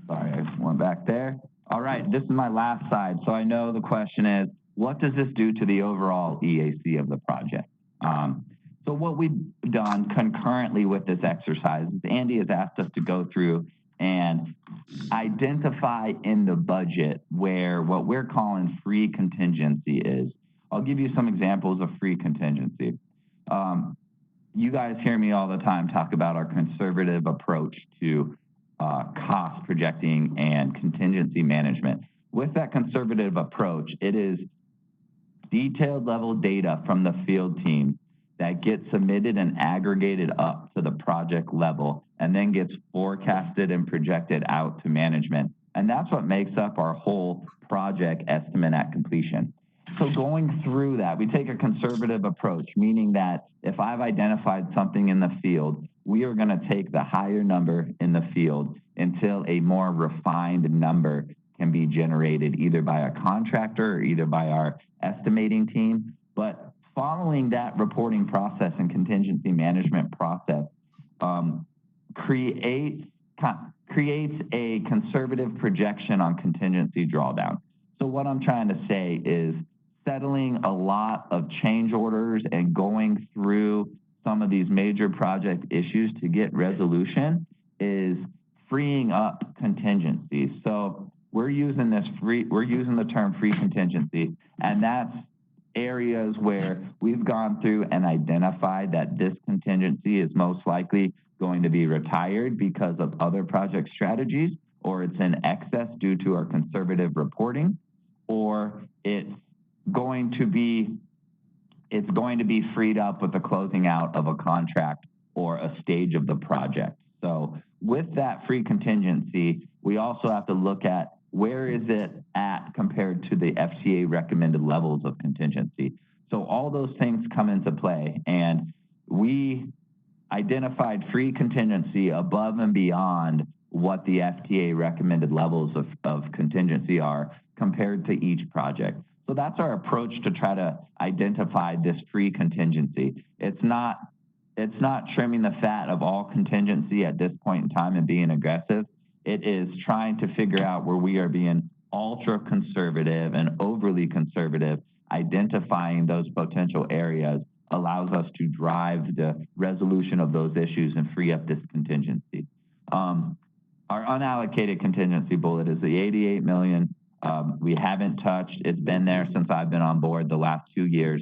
I just went back there. All right, this is my last slide. So I know the question is, what does this do to the overall EAC of the project? So what we've done concurrently with this exercise is Andy has asked us to go through and identify in the budget where what we're calling free contingency is. I'll give you some examples of free contingency. you guys hear me all the time talk about our conservative approach to cost projecting and contingency management. With that conservative approach, it is detailed level data from the field team that gets submitted and aggregated up to the project level and then gets forecasted and projected out to management. And that's what makes up our whole project estimate at completion. So going through that, we take a conservative approach, meaning that if I've identified something in the field, we are going to take the higher number in the field until a more refined number can be generated either by a contractor or either by our estimating team. But following that reporting process and contingency management process creates a conservative projection on contingency drawdown. So what I'm trying to say is settling a lot of change orders and going through some of these major project issues to get resolution is freeing up contingencies. So we're using the term free contingency, and that's areas where we've gone through and identified that this contingency is most likely going to be retired because of other project strategies, or it's in excess due to our conservative reporting, or it's going to be freed up with the closing out of a contract or a stage of the project. So with that free contingency, we also have to look at where is it at compared to the FTA recommended levels of contingency. So all those things come into play, and we identified free contingency above and beyond what the FTA recommended levels of contingency are compared to each project. So that's our approach to try to identify this free contingency. It's not trimming the fat of all contingency at this point in time and being aggressive. It is trying to figure out where we are being ultra conservative and overly conservative. Identifying those potential areas allows us to drive the resolution of those issues and free up this contingency. Our unallocated contingency bullet is the 88 million. We haven't touched. It's been there since I've been on board the last 2 years.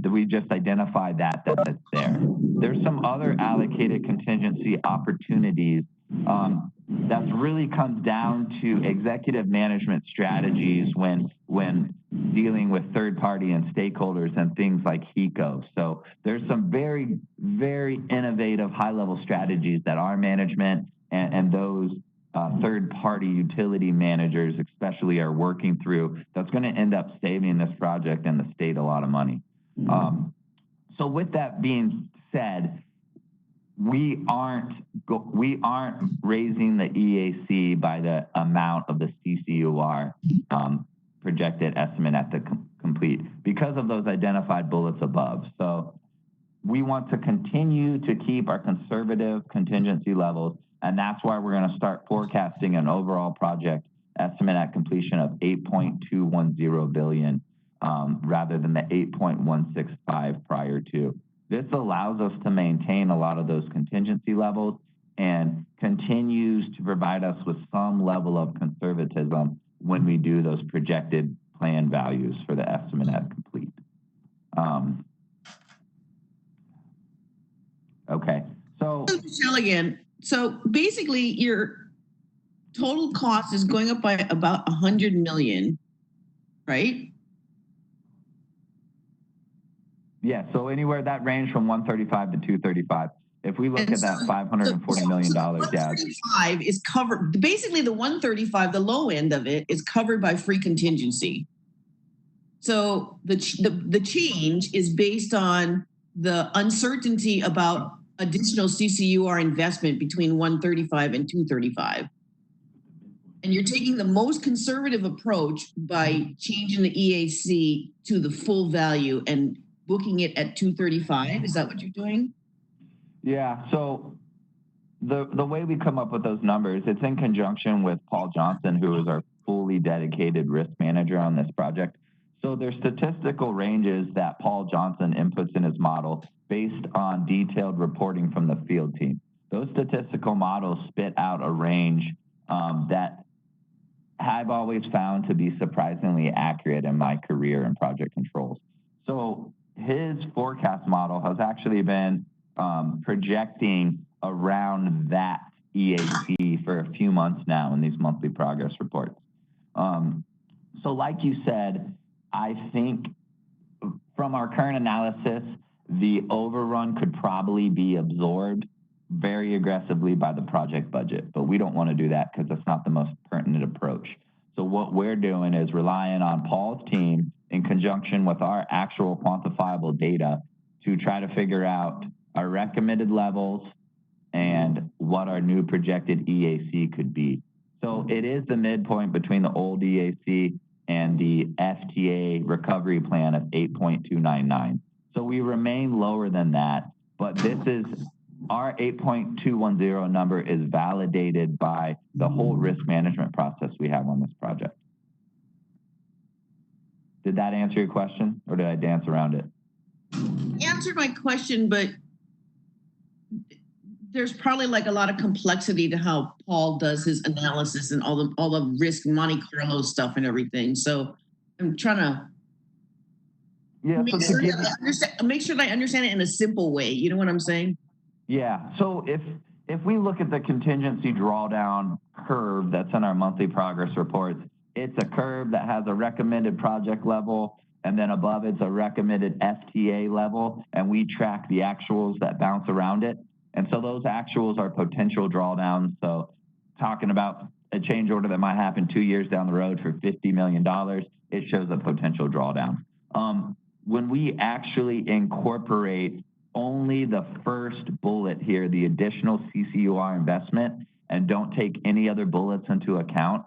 We just identified that it's there. There's some other allocated contingency opportunities that really comes down to executive management strategies when dealing with third party and stakeholders and things like HECO. So there's some very, very innovative high level strategies that our management and those third-party utility managers especially are working through that's going to end up saving this project and the state a lot of money. So with that being said, we aren't raising the EAC by the amount of the CCUR projected estimate at the complete because of those identified bullets above. So we want to continue to keep our conservative contingency levels, and that's why we're going to start forecasting an overall project estimate at completion of 8.210 billion rather than the 8.165 prior to. This allows us to maintain a lot of those contingency levels and continues to provide us with some level of conservatism when we do those projected plan values for the estimate at complete. Okay, so Michelle again. So basically, your total cost is going up by about 100 million, right? yeah, so anywhere that range from 135 to 235. If we look at that $540 million, yeah. 135 is covered. Basically, the 135, the low end of it, is covered by free contingency. So the change is based on the uncertainty about additional CCUR investment between 135 and 235. And you're taking the most conservative approach by changing the EAC to the full value and booking it at 235. Is that what you're doing? Yeah, so the way we come up with those numbers, it's in conjunction with Paul Johnson, who is our fully dedicated risk manager on this project. So there's statistical ranges that Paul Johnson inputs in his model based on detailed reporting from the field team. Those statistical models spit out a range that I've always found to be surprisingly accurate in my career in project controls. So his forecast model has actually been projecting around that EAC for a few months now in these monthly progress reports. So like you said, I think from our current analysis, the overrun could probably be absorbed very aggressively by the project budget, but we don't want to do that because that's not the most pertinent approach. So what we're doing is relying on Paul's team in conjunction with our actual quantifiable data to try to figure out our recommended levels and what our new projected EAC could be. So it is the midpoint between the old EAC and the FTA recovery plan of 8.299. So we remain lower than that, but this is our 8.210 number is validated by the whole risk management process we have on this project. Did that answer your question, or did I dance around it? Answered my question, but there's probably like a lot of complexity to how Paul does his analysis and all the risk Monte Carlo stuff and everything. So I'm trying to make sure that I understand it in a simple way. You know what I'm saying? Yeah. So if we look at the contingency drawdown curve that's in our monthly progress reports, it's a curve that has a recommended project level, and then above it's a recommended FTA level, and we track the actuals that bounce around it. And so those actuals are potential drawdowns. So talking about a change order that might happen 2 years down the road for $50 million, it shows a potential drawdown. When we actually incorporate only the first bullet here, the additional CCUR investment, and don't take any other bullets into account,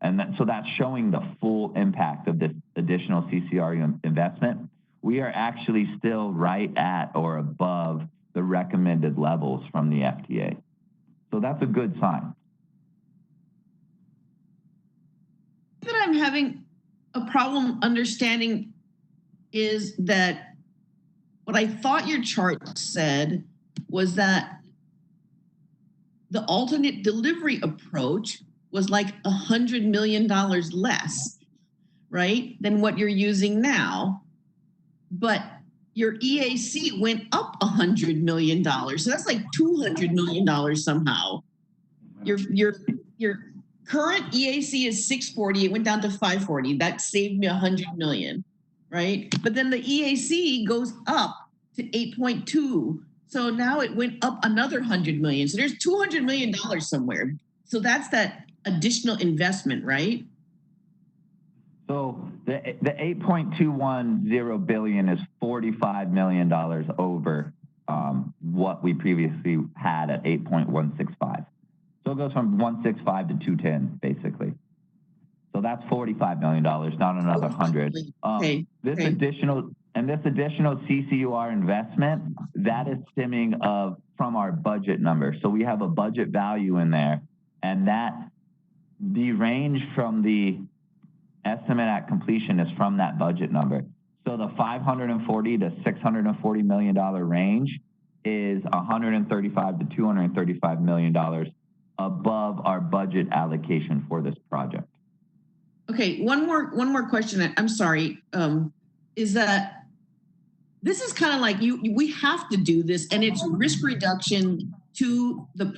and so that's showing the full impact of this additional CCR investment, we are actually still right at or above the recommended levels from the FTA. So that's a good sign. That I'm having a problem understanding is that what I thought your chart said was that the alternate delivery approach was like $100 million less, right, than what you're using now. But your EAC went up $100 million. So that's like $200 million somehow. Your current EAC is 640. It went down to 540. That saved me $100 million, right? But then the EAC goes up to 8.2. So now it went up another $100 million. So there's $200 million somewhere. So that's that additional investment, right? So the 8.210 billion is $45 million over what we previously had at 8.165. So it goes from 165 to 210 basically. So that's $45 million, not another 100. This additional CCUR investment, that is stemming from our budget number. So we have a budget value in there, and that the range from the estimate at completion is from that budget number. So the $540 to $640 million range is $135 to $235 million above our budget allocation for this project. Okay, one more question. I'm sorry. Is that this is kind of like we have to do this, and it's risk reduction to the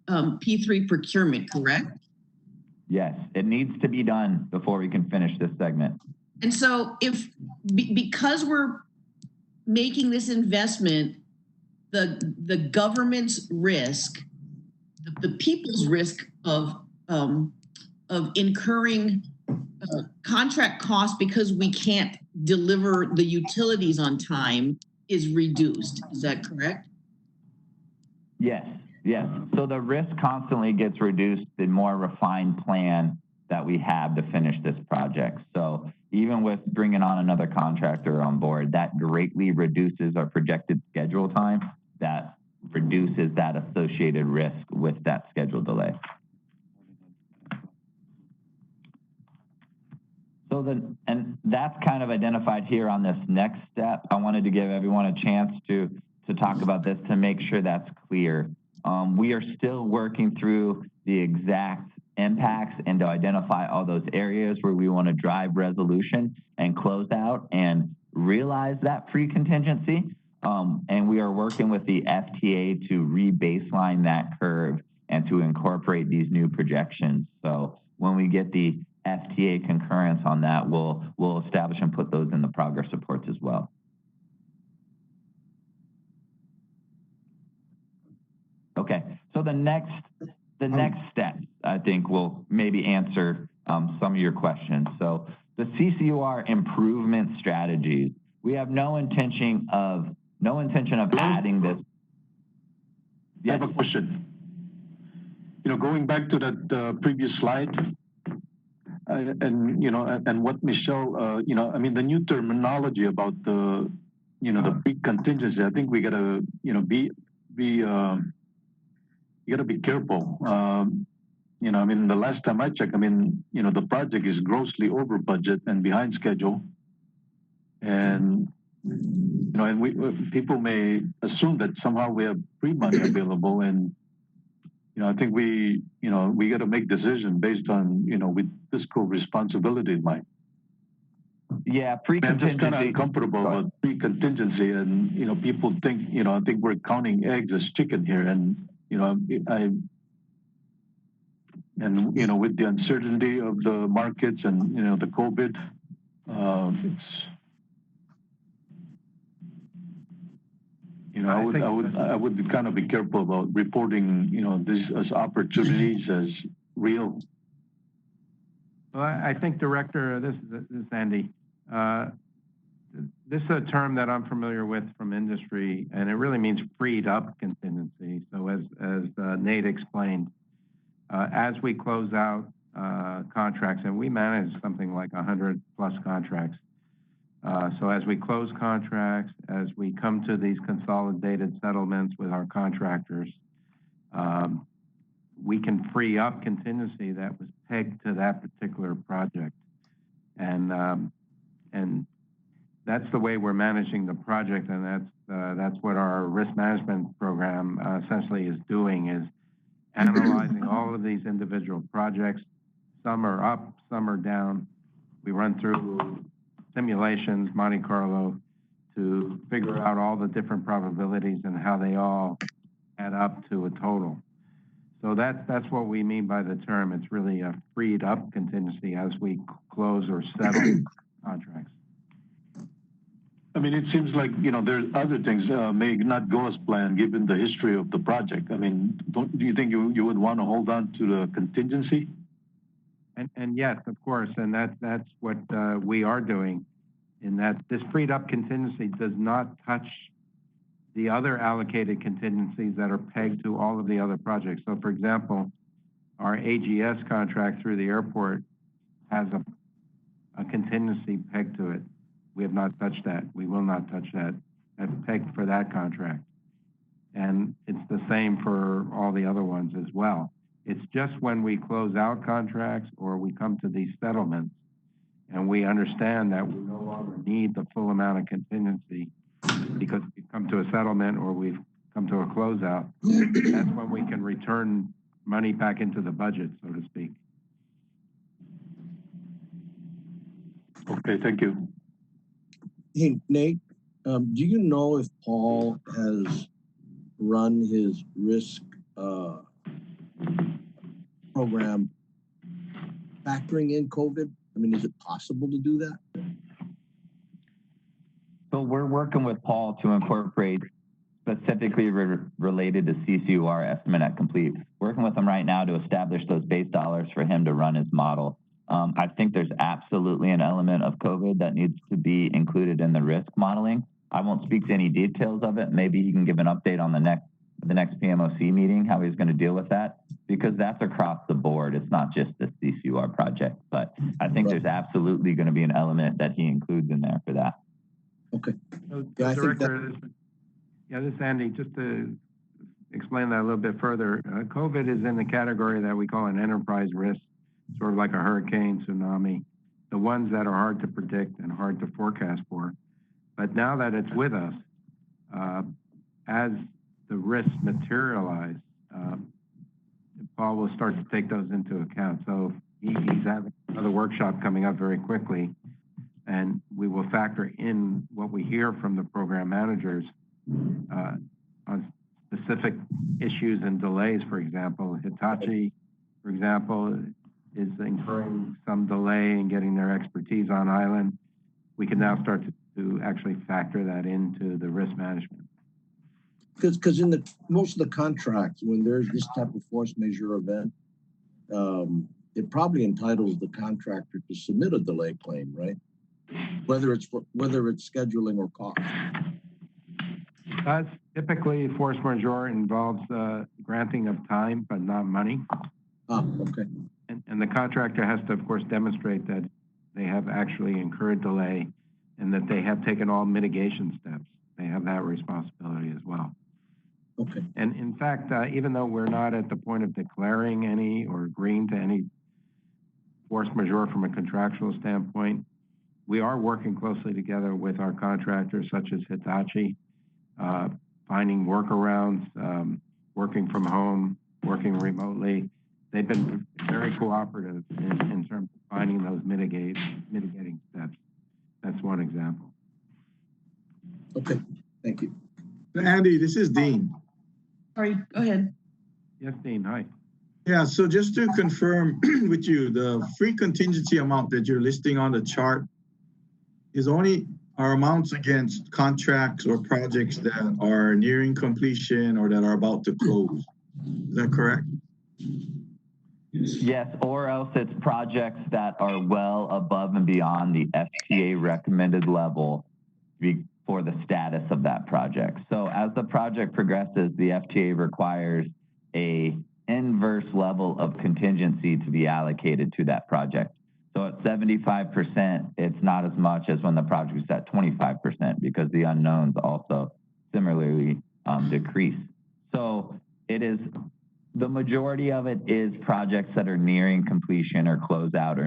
P3 procurement, correct? Yes, it needs to be done before we can finish this segment. And so because we're making this investment, the government's risk, the people's risk of incurring contract costs because we can't deliver the utilities on time is reduced. Is that correct? Yes. Yes. So the risk constantly gets reduced the more refined plan that we have to finish this project. So even with bringing on another contractor on board, that greatly reduces our projected schedule time. That reduces that associated risk with that schedule delay. So and that's kind of identified here on this next step. I wanted to give everyone a chance to talk about this to make sure that's clear. We are still working through the exact impacts and to identify all those areas where we want to drive resolution and close out and realize that free contingency. And we are working with the FTA to re-baseline that curve and to incorporate these new projections. So when we get the FTA concurrence on that, we'll establish and put those in the progress reports as well. Okay, so the next step, I think, will maybe answer some of your questions. So the CCUR improvement strategies, we have no intention of adding this. I have a question. You know, going back to that previous slide, and what Michelle, I mean, the new terminology about the pre-contingency. I think we gotta, you gotta be careful. I mean, the last time I checked, I mean, the project is grossly over budget and behind schedule, and people may assume that somehow we have free money available, and I think we got to make decisions based on with fiscal responsibility in mind. Yeah, pre-contingency. I'm just kind of uncomfortable about pre-contingency, and people think I think we're counting eggs as chicken here, and with the uncertainty of the markets and the COVID, I would kind of be careful about reporting this as opportunities as real. Well, I think, Director, this is Andy. This is a term that I'm familiar with from industry, and it really means freed up contingency. So as Nate explained, as we close out contracts, and we manage something like 100 plus contracts. So as we close contracts, as we come to these consolidated settlements with our contractors, we can free up contingency that was pegged to that particular project. And that's the way we're managing the project, and that's what our risk management program essentially is doing, is analyzing all of these individual projects. Some are up, some are down. We run through simulations, Monte Carlo, to figure out all the different probabilities and how they all add up to a total. So that's what we mean by the term. It's really a freed up contingency as we close or settle contracts. I mean, it seems like, there's other things may not go as planned given the history of the project. I mean, do you think you would want to hold on to the contingency? And yes, of course, and that's what we are doing, in that this freed up contingency does not touch the other allocated contingencies that are pegged to all of the other projects. So, for example, our AGS contract through the airport has a contingency pegged to it. We have not touched that. We will not touch that. That's pegged for that contract. And it's the same for all the other ones as well. It's just when we close out contracts or we come to these settlements and we understand that we no longer need the full amount of contingency because we've come to a settlement or we've come to a closeout, that's when we can return money back into the budget, so to speak. Okay, thank you. Hey, Nate, do you know if Paul has run his risk program factoring in COVID? I mean, is it possible to do that? So we're working with Paul to incorporate specifically related to CCUR estimate at complete. Working with him right now to establish those base dollars for him to run his model. I think there's absolutely an element of COVID that needs to be included in the risk modeling. I won't speak to any details of it. Maybe he can give an update on the next PMOC meeting, how he's going to deal with that, because that's across the board. It's not just the CCUR project, but I think there's absolutely going to be an element that he includes in there for that. Okay. So, Yeah, Director, this is Andy. Just to explain that a little bit further, COVID is in the category that we call an enterprise risk, sort of like a hurricane, tsunami, the ones that are hard to predict and hard to forecast for. But now that it's with us, as the risks materialize, Paul will start to take those into account. So he's having another workshop coming up very quickly, and we will factor in what we hear from the program managers on specific issues and delays. For example, Hitachi, for example, is incurring some delay in getting their expertise on island. We can now start to actually factor that into the risk management. Because in most of the contracts, when there's this type of force majeure event, it probably entitles the contractor to submit a delay claim, right? Whether it's scheduling or cost. Typically, force majeure involves granting of time, but not money. Okay. And the contractor has to, of course, demonstrate that they have actually incurred delay and that they have taken all mitigation steps. They have that responsibility as well. Okay. And in fact, even though we're not at the point of declaring any or agreeing to any force majeure from a contractual standpoint, we are working closely together with our contractors, such as Hitachi, finding workarounds, working from home, working remotely. They've been very cooperative in terms of finding those mitigating steps. That's one example. Okay, thank you. Andy, this is Dean. Sorry, go ahead. Yes, Dean, hi. Yeah, so just to confirm with you, the free contingency amount that you're listing on the chart are amounts against contracts or projects that are nearing completion or that are about to close. Is that correct? Yes, or else it's projects that are well above and beyond the FTA recommended level for the status of that project. So as the project progresses, the FTA requires a inverse level of contingency to be allocated to that project. So at 75%, it's not as much as when the project is at 25% because the unknowns also similarly decrease. So it is, the majority of it is projects that are nearing completion or closeout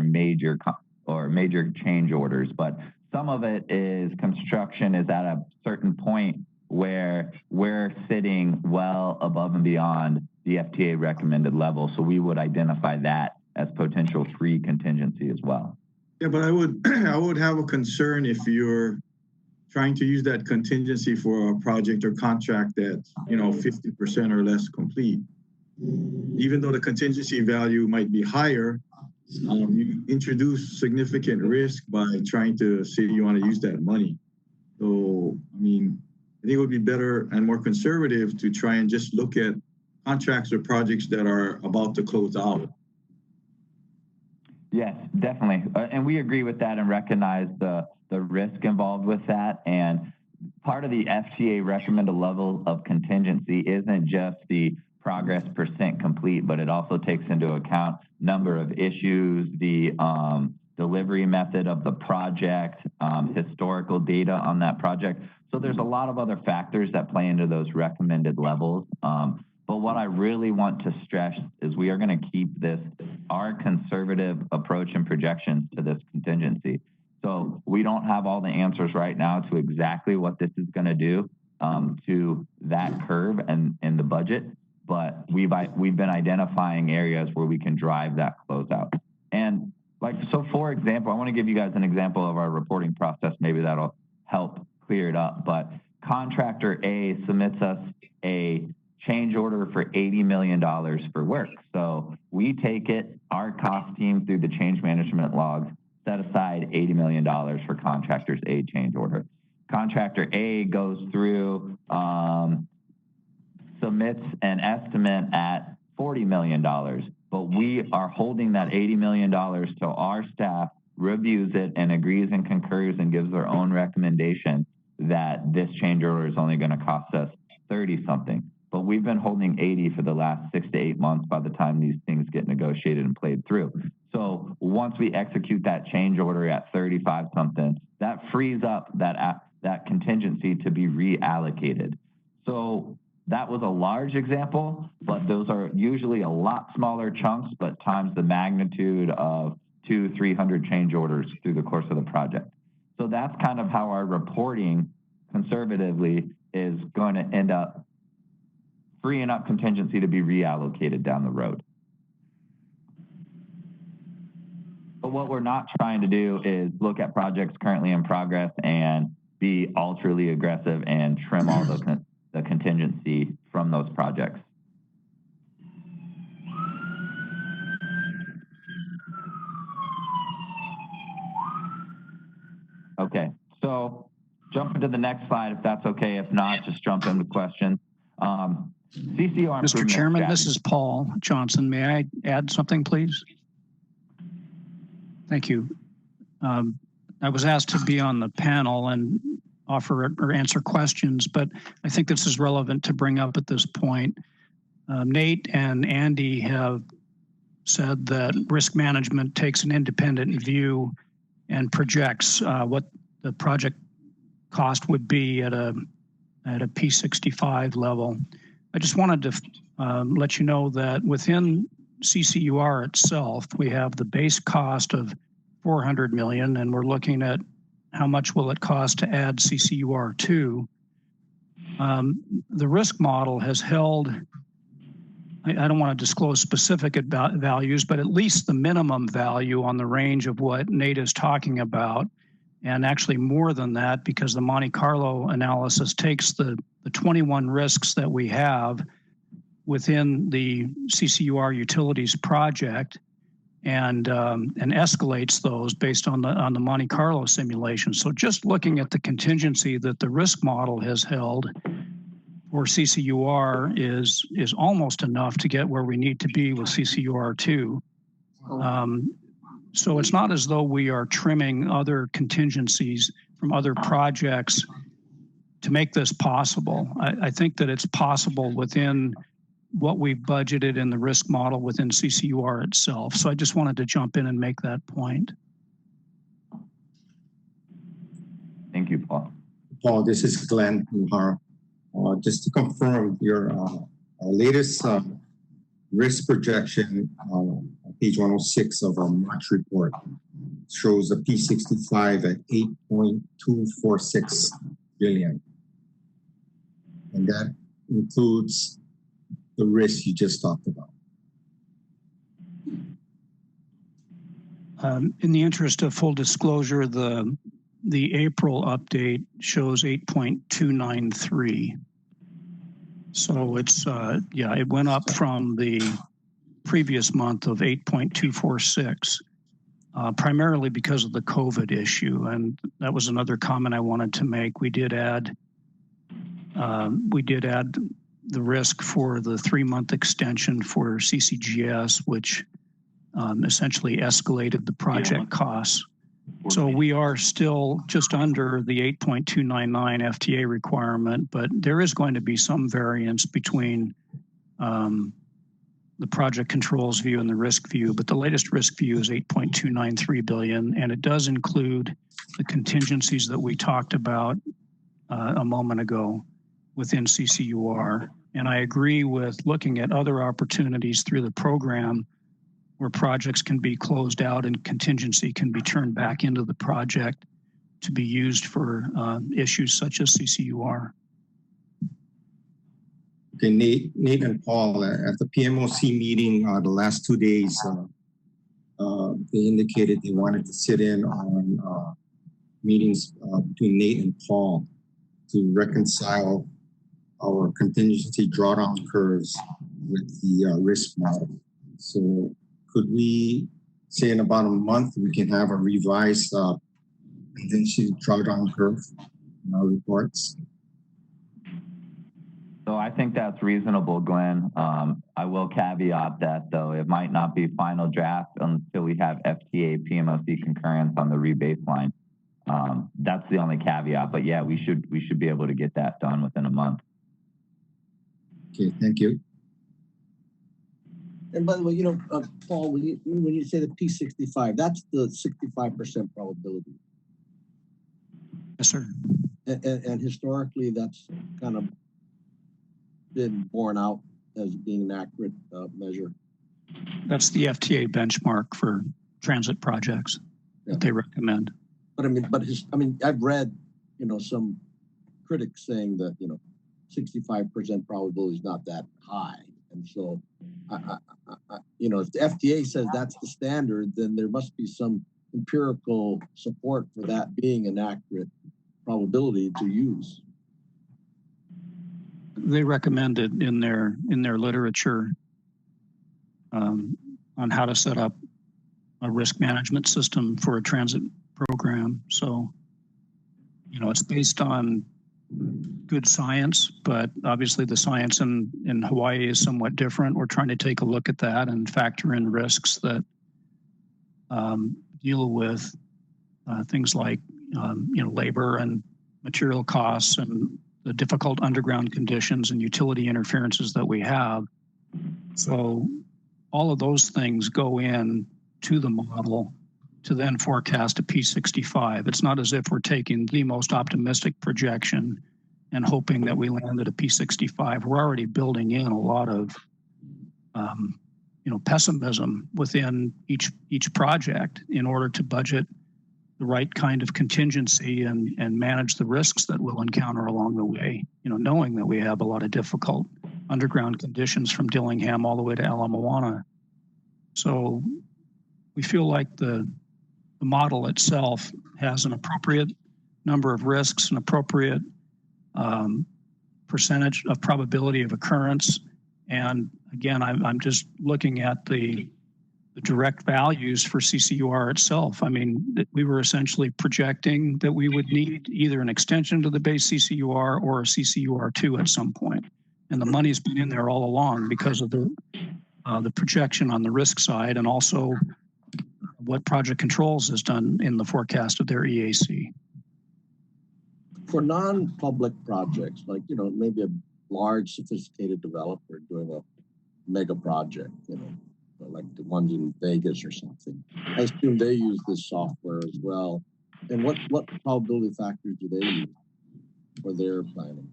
or major change orders, but some of it is construction is at a certain point where we're sitting well above and beyond the FTA recommended level. So we would identify that as potential free contingency as well. Yeah, but I would have a concern if you're trying to use that contingency for a project or contract that's 50% or less complete. Even though the contingency value might be higher, you introduce significant risk by trying to say you want to use that money. So, I mean, I think it would be better and more conservative to try and just look at contracts or projects that are about to close out. Yes, definitely. And we agree with that and recognize the risk involved with that. And part of the FTA recommended level of contingency isn't just the progress percent complete, but it also takes into account number of issues, the delivery method of the project, historical data on that project. So there's a lot of other factors that play into those recommended levels. But what I really want to stress is we are going to keep our conservative approach and projections to this contingency. So we don't have all the answers right now to exactly what this is going to do to that curve and in the budget, but we've been identifying areas where we can drive that closeout. And so for example, I want to give you guys an example of our reporting process. Maybe that'll help clear it up. But contractor A submits us a change order for $80 million for work. So we take it, our cost team through the change management logs, set aside $80 million for contractor's A change order. Contractor A goes through, submits an estimate at $40 million, but we are holding that $80 million to our staff, reviews it and agrees and concurs and gives their own recommendation that this change order is only going to cost us 30 something. But we've been holding 80 for the last 6 to 8 months by the time these things get negotiated and played through. So once we execute that change order at 35 something, that frees up that contingency to be reallocated. So that was a large example, but those are usually a lot smaller chunks, but times the magnitude of 200-300 change orders through the course of the project. So that's kind of how our reporting conservatively is going to end up freeing up contingency to be reallocated down the road. But what we're not trying to do is look at projects currently in progress and be ultra aggressive and trim all the contingency from those projects. Okay, so jump into the next slide if that's okay. If not, just jump into questions. CCR Mr. Chairman, this is Paul Johnson. May I add something, please? Thank you. I was asked to be on the panel and offer or answer questions, but I think this is relevant to bring up at this point. Nate and Andy have said that risk management takes an independent view and projects what the project cost would be at a P65 level. I just wanted to let you know that within CCUR itself, we have the base cost of 400 million, and we're looking at how much will it cost to add CCUR2. The risk model has held, I don't want to disclose specific values, but at least the minimum value on the range of what Nate is talking about, and actually more than that, because the Monte Carlo analysis takes the 21 risks that we have within the CCUR utilities project and escalates those based on the Monte Carlo simulation. So just looking at the contingency that the risk model has held for CCUR is almost enough to get where we need to be with CCUR2. So it's not as though we are trimming other contingencies from other projects to make this possible. I think that it's possible within what we've budgeted in the risk model within CCUR itself. So I just wanted to jump in and make that point. Thank you, Paul. Paul, this is Glenn Muhar. Just to confirm, your latest risk projection, page 106 of our March report, shows a P65 at 8.246 billion. And that includes the risk you just talked about. In the interest of full disclosure, the April update shows 8.293. So it's, yeah, it went up from the previous month of 8.246, primarily because of the COVID issue. And that was another comment I wanted to make. We did add the risk for the 3-month extension for CCGS, which essentially escalated the project costs. So we are still just under the 8.299 FTA requirement, but there is going to be some variance between the project controls view and the risk view, but the latest risk view is 8.293 billion, and it does include the contingencies that we talked about a moment ago within CCUR. And I agree with looking at other opportunities through the program where projects can be closed out and contingency can be turned back into the project to be used for issues such as CCUR. Okay, Nate and Paul, at the PMOC meeting the last 2 days, they indicated they wanted to sit in on meetings between Nate and Paul to reconcile our contingency drawdown curves with the risk model. So could we say in about a month we can have a revised contingency drawdown curve in our reports? So I think that's reasonable, Glenn. I will caveat that though, it might not be final draft until we have FTA PMOC concurrence on the rebaseline. That's the only caveat, but yeah, we should be able to get that done within a month. Okay, thank you. And by the way, Paul, when you say the P65, that's the 65% probability. Yes, sir. And historically, that's kind of been borne out as being an accurate measure. That's the FTA benchmark for transit projects that they recommend. But I've read, some critics saying that, 65% probability is not that high. And so, if the FTA says that's the standard, then there must be some empirical support for that being an accurate probability to use. They recommended in their literature on how to set up a risk management system for a transit program. So, you know, it's based on good science, but obviously the science in Hawaii is somewhat different. We're trying to take a look at that and factor in risks that deal with things like, you know, labor and material costs and the difficult underground conditions and utility interferences that we have. So all of those things go in to the model to then forecast a P65. It's not as if we're taking the most optimistic projection and hoping that we land at a P65. We're already building in a lot of, you know, pessimism within each project in order to budget the right kind of contingency and manage the risks that we'll encounter along the way, you know, knowing that we have a lot of difficult underground conditions from Dillingham all the way to Ala Moana. So we feel like the model itself has an appropriate number of risks, an appropriate percentage of probability of occurrence. And again, I'm just looking at the direct values for CCUR itself. I mean, we were essentially projecting that we would need either an extension to the base CCUR or a CCUR2 at some point. And the money's been in there all along because of the projection on the risk side and also what Project Controls has done in the forecast of their EAC. For non-public projects, like, you know, maybe a large sophisticated developer doing a mega project, you know, like the ones in Vegas or something, I assume they use this software as well. And what probability factors do they use for their planning?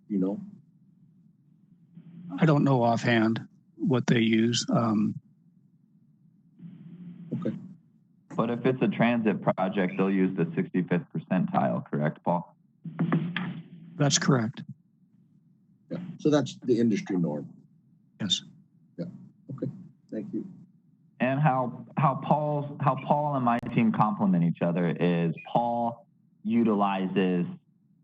You know? I don't know offhand what they use. Okay. But if it's a transit project, they'll use the 65th percentile, correct, Paul? That's correct. Yeah. So that's the industry norm. Yes. Yeah. Okay. Thank you. And how Paul and my team complement each other is Paul utilizes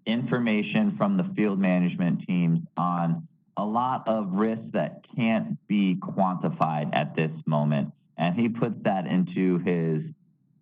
information from the field management teams on a lot of risks that can't be quantified at this moment. And he puts that into his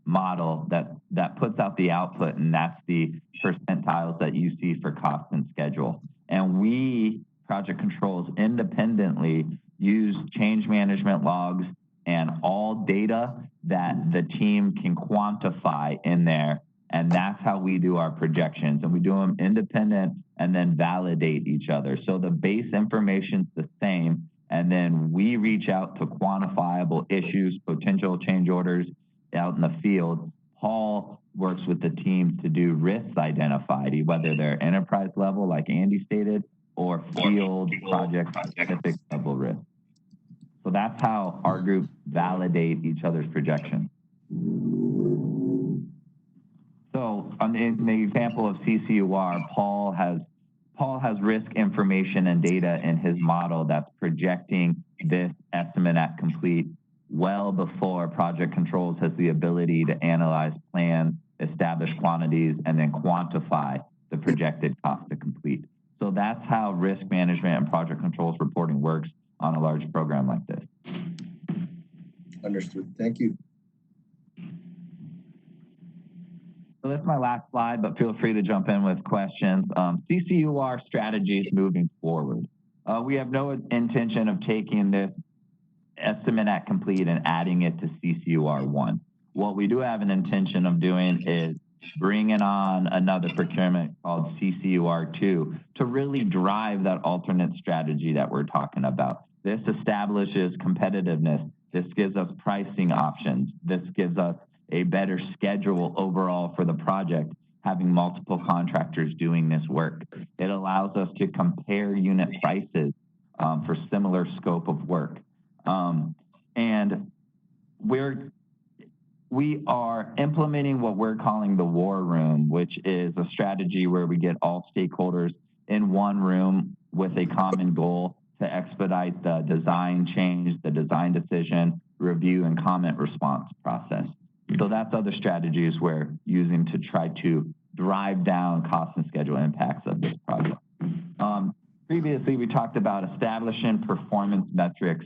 model that puts out the output, and that's the percentiles that you see for cost and schedule. And we, Project Controls, independently use change management logs and all data that the team can quantify in there. And that's how we do our projections. And we do them independent and then validate each other. So the base information's the same. And then we reach out to quantifiable issues, potential change orders out in the field. Paul works with the team to do risks identified, whether they're enterprise level, like Andy stated, or field project specific level risk. So that's how our groups validate each other's projections. So in the example of CCUR, Paul has risk information and data in his model that's projecting this estimate at complete well before Project Controls has the ability to analyze plans, establish quantities, and then quantify the projected cost to complete. So that's how risk management and Project Controls reporting works on a large program like this. Understood. Thank you. So that's my last slide, but feel free to jump in with questions. CCUR strategies moving forward. We have no intention of taking this estimate at complete and adding it to CCUR1. What we do have an intention of doing is bringing on another procurement called CCUR2 to really drive that alternate strategy that we're talking about. This establishes competitiveness. This gives us pricing options. This gives us a better schedule overall for the project, having multiple contractors doing this work. It allows us to compare unit prices for similar scope of work. And we are implementing what we're calling the war room, which is a strategy where we get all stakeholders in one room with a common goal to expedite the design change, the design decision, review, and comment response process. So that's other strategies we're using to try to drive down cost and schedule impacts of this project. Previously, we talked about establishing performance metrics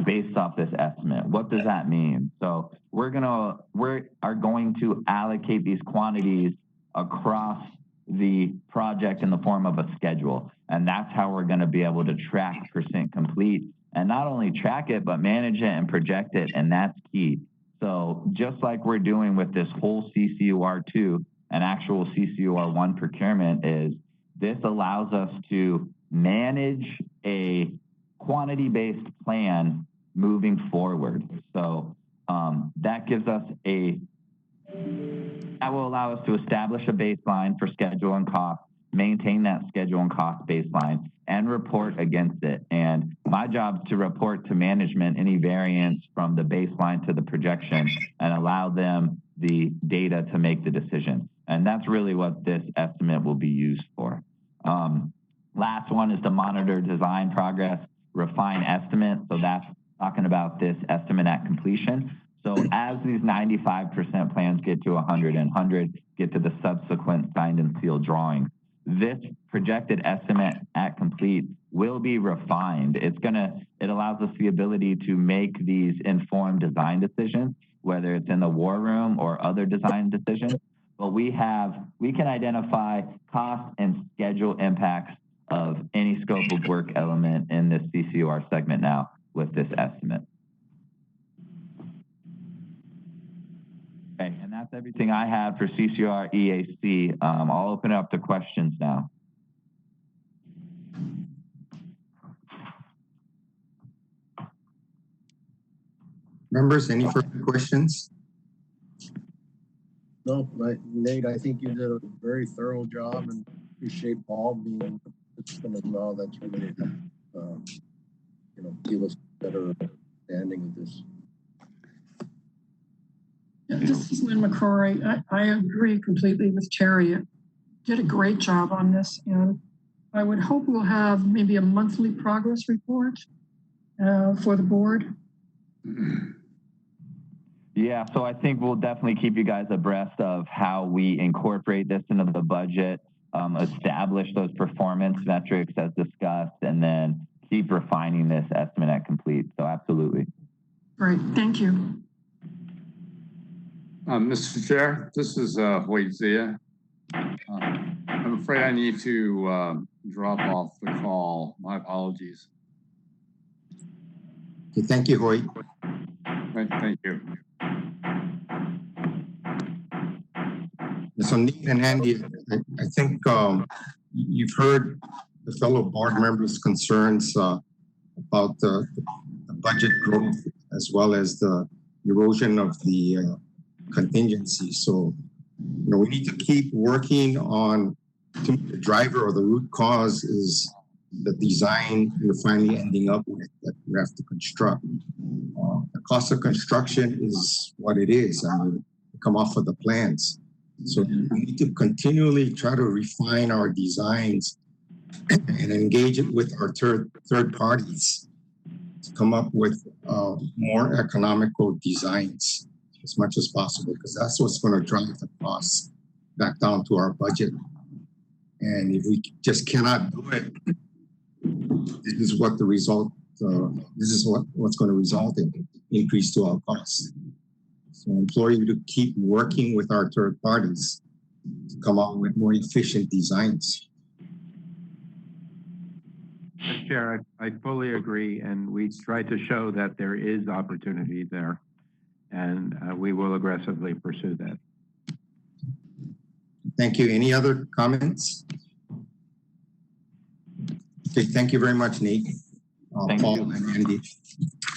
based off this estimate. What does that mean? So we are going to allocate these quantities across the project in the form of a schedule. And that's how we're going to be able to track percent complete, and not only track it, but manage it and project it. And that's key. So just like we're doing with this whole CCUR2 and actual CCUR1 procurement, is this allows us to manage a quantity-based plan moving forward. So that gives us that will allow us to establish a baseline for schedule and cost, maintain that schedule and cost baseline, and report against it. And my job is to report to management any variance from the baseline to the projection and allow them the data to make the decision. And that's really what this estimate will be used for. Last one is to monitor design progress, refine estimates. So that's talking about this estimate at completion. So as these 95% plans get to 100 and 100 get to the subsequent signed and sealed drawing, this projected estimate at complete will be refined. It allows us the ability to make these informed design decisions, whether it's in the war room or other design decisions. But we can identify cost and schedule impacts of any scope of work element in this CCUR segment now with this estimate. Okay, and that's everything I have for CCUR EAC. I'll open it up to questions now. Members, any further questions? No, Nate, I think you did a very thorough job, and appreciate Paul being participant as well. That's really, give us a better understanding of this. Yeah, this is Lynn McCrory. I agree completely with Terry. It did a great job on this, and I would hope we'll have maybe a monthly progress report for the board. Yeah, so I think we'll definitely keep you guys abreast of how we incorporate this into the budget, establish those performance metrics as discussed, and then keep refining this estimate at complete. So absolutely. Great, thank you. Mr. Chair, this is Hoyt Zia. I'm afraid I need to drop off the call. My apologies. Okay, thank you, Hoyt. Thank you. So Nate and Andy, I think you've heard the fellow board members' concerns about the budget growth as well as the erosion of the contingency. So, we need to keep working on the driver or the root cause is the design we're finally ending up with that we have to construct. The cost of construction is what it is. We come off of the plans. So we need to continually try to refine our designs and engage it with our third parties to come up with more economical designs as much as possible, because that's what's going to drive the costs back down to our budget. And if we just cannot do it, this is what the result. This is what's going to result in increase to our costs. So, I implore you to keep working with our third parties to come up with more efficient designs. Mr. Chair, I fully agree, and we try to show that there is opportunity there, and we will aggressively pursue that. Thank you. Any other comments? Okay, thank you very much, Nate, Paul, and Andy.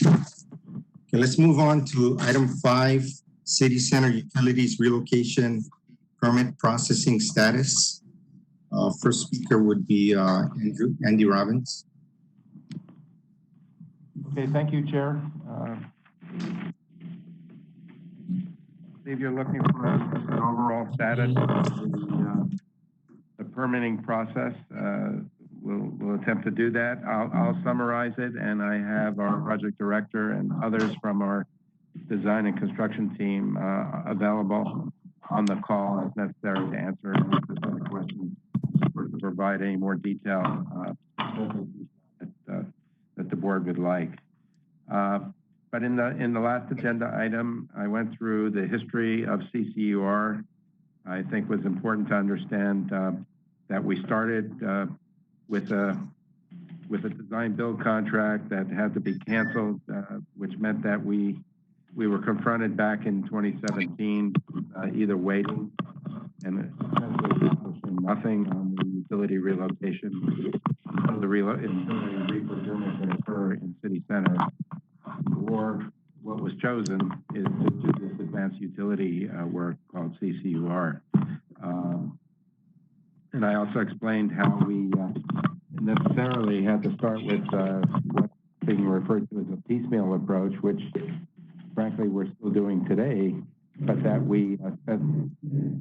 Okay, let's move on to item 5, City Center Utilities Relocation Permit Processing Status. First speaker would be Andy Robbins. Okay, thank you, Chair. If you're looking for an overall status of the permitting process, we'll attempt to do that. I'll summarize it, and I have our project director and others from our design and construction team available. on the call as necessary to answer any specific questions or to provide any more detail that the board would like. But in the last agenda item, I went through the history of CCUR. I think it was important to understand that we started with a design build contract that had to be canceled, which meant that we were confronted back in 2017, either waiting and essentially accomplishing nothing on the utility relocation, the utility reprocurement that occur in city center, or what was chosen is to do this advanced utility work called CCUR. And I also explained how we necessarily had to start with what's being referred to as a piecemeal approach, which frankly we're still doing today, but that we spent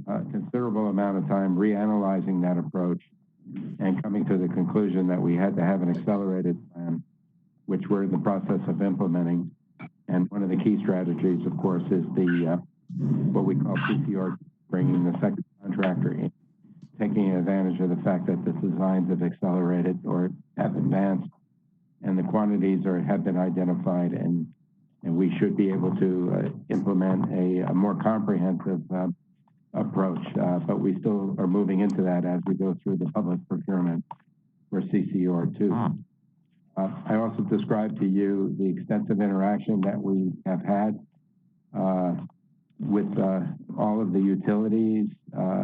a considerable amount of time reanalyzing that approach and coming to the conclusion that we had to have an accelerated plan, which we're in the process of implementing. And one of the key strategies, of course, is the what we call CCR, bringing the second contractor in, taking advantage of the fact that the designs have accelerated or have advanced, and the quantities have been identified, and we should be able to implement a more comprehensive approach. But we still are moving into that as we go through the public procurement for CCR2. I also described to you the extensive interaction that we have had with all of the utilities,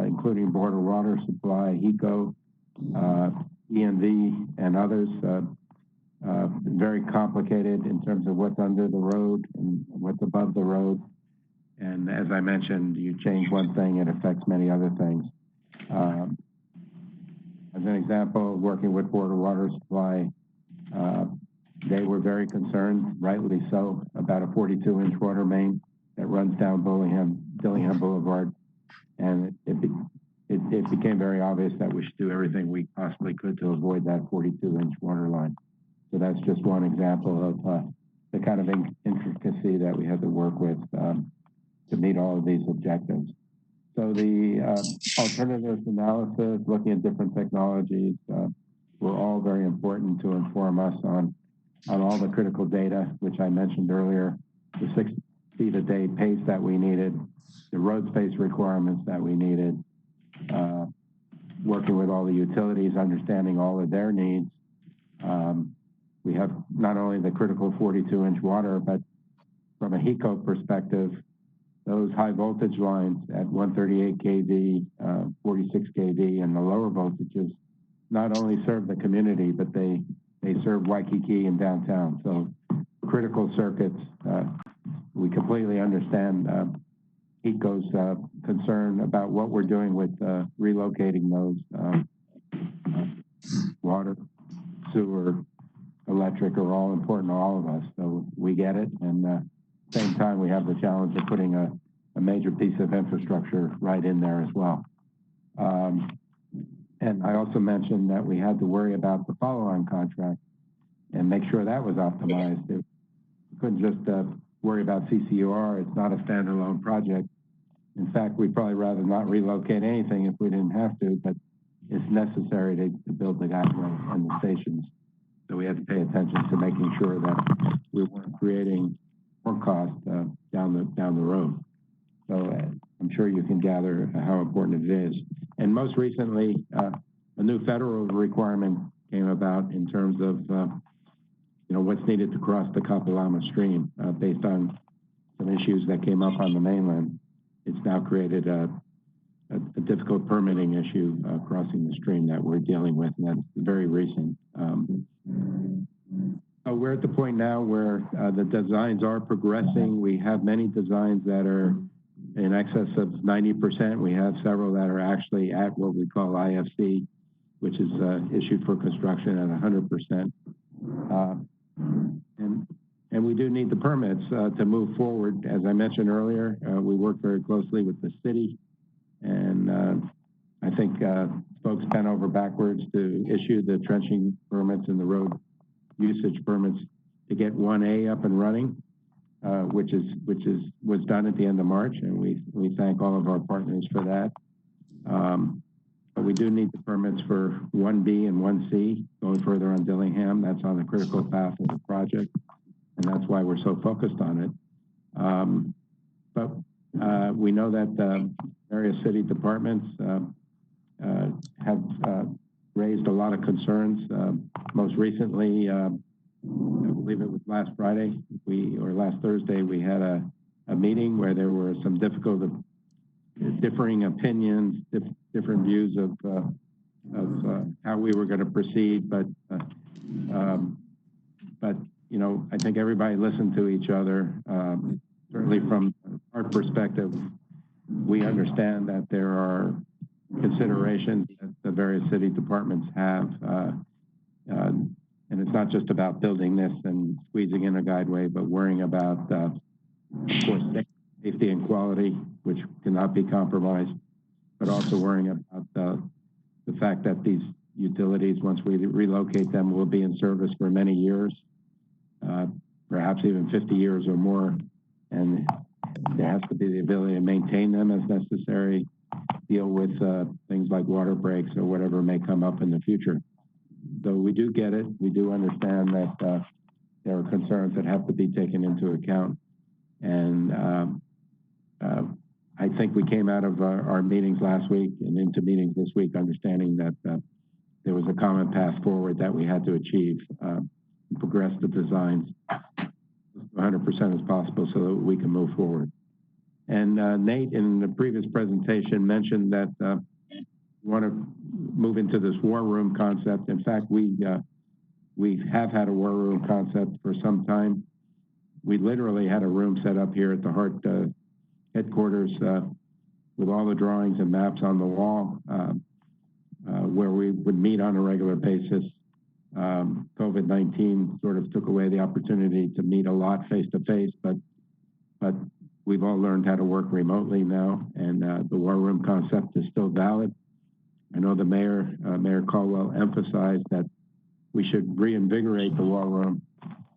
including Board of Water Supply, HECO, ENV, and others. Very complicated in terms of what's under the road and what's above the road. And as I mentioned, you change one thing, it affects many other things. As an example, working with Board of Water Supply, they were very concerned, rightly so, about a 42-inch water main that runs down Dillingham Boulevard. And it became very obvious that we should do everything we possibly could to avoid that 42-inch water line. So that's just one example of the kind of intricacy that we had to work with to meet all of these objectives. So the alternatives analysis, looking at different technologies, were all very important to inform us on all the critical data, which I mentioned earlier, the 6 feet a day pace that we needed, the road space requirements that we needed, working with all the utilities, understanding all of their needs. We have not only the critical 42-inch water, but from a HECO perspective, those high voltage lines at 138 kV, 46 kV, and the lower voltages not only serve the community, but they serve Waikiki and downtown. So critical circuits, we completely understand HECO's concern about what we're doing with relocating those. Water, sewer, electric are all important to all of us, so we get it. And at the same time, we have the challenge of putting a major piece of infrastructure right in there as well. And I also mentioned that we had to worry about the follow-on contract and make sure that was optimized. We couldn't just worry about CCUR. It's not a standalone project. In fact, we'd probably rather not relocate anything if we didn't have to, but it's necessary to build the guideway and the stations. So we had to pay attention to making sure that we weren't creating more cost down the road. So I'm sure you can gather how important it is. And most recently, a new federal requirement came about in terms of what's needed to cross the Kapalama Stream based on some issues that came up on the mainland. It's now created a difficult permitting issue crossing the stream that we're dealing with, and that's very recent. We're at the point now where the designs are progressing. We have many designs that are in excess of 90%. We have several that are actually at what we call IFC, which is issued for construction at 100%. And we do need the permits to move forward. As I mentioned earlier, we work very closely with the city, and I think folks bent over backwards to issue the trenching permits and the road usage permits to get 1A up and running. was done at the end of March, and we thank all of our partners for that. But we do need the permits for 1B and 1C going further on Dillingham. That's on the critical path of the project, and that's why we're so focused on it. But we know that various city departments have raised a lot of concerns. Most recently, I believe it was last Friday, or last Thursday, we had a meeting where there were some differing opinions, different views of how we were going to proceed. But you know, I think everybody listened to each other. Certainly from our perspective, we understand that there are considerations that the various city departments have. And it's not just about building this and squeezing in a guideway, but worrying about, of course, safety and quality, which cannot be compromised, but also worrying about the fact that these utilities, once we relocate them, will be in service for many years, perhaps even 50 years or more. And there has to be the ability to maintain them as necessary, deal with things like water breaks or whatever may come up in the future. So we do get it. We do understand that there are concerns that have to be taken into account. And I think we came out of our meetings last week and into meetings this week understanding that there was a common path forward that we had to achieve, progress the designs 100% as possible so that we can move forward. And Nate, in the previous presentation, mentioned that we want to move into this war room concept. In fact, we have had a war room concept for some time. We literally had a room set up here at the Hart headquarters with all the drawings and maps on the wall where we would meet on a regular basis. COVID-19 sort of took away the opportunity to meet a lot face-to-face, but we've all learned how to work remotely now, and the war room concept is still valid. I know the mayor, Mayor Caldwell, emphasized that we should reinvigorate the war room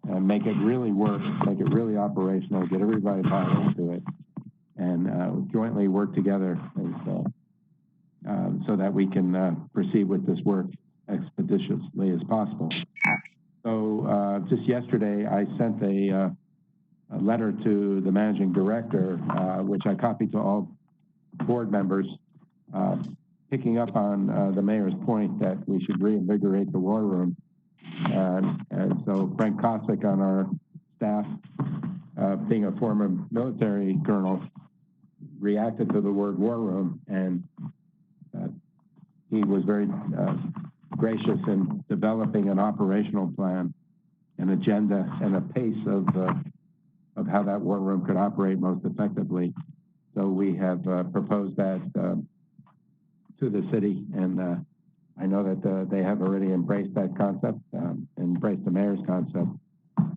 and make it really work, make it really operational, get everybody bought into it, and jointly work together so that we can proceed with this work expeditiously as possible. So just yesterday, I sent a letter to the managing director, which I copied to all board members, picking up on the mayor's point that we should reinvigorate the war room. And so Frank Kosick on our staff, being a former military colonel, reacted to the word war room, and he was very gracious in developing an operational plan, an agenda, and a pace of how that war room could operate most effectively. So we have proposed that to the city, and I know that they have already embraced that concept, embraced the mayor's concept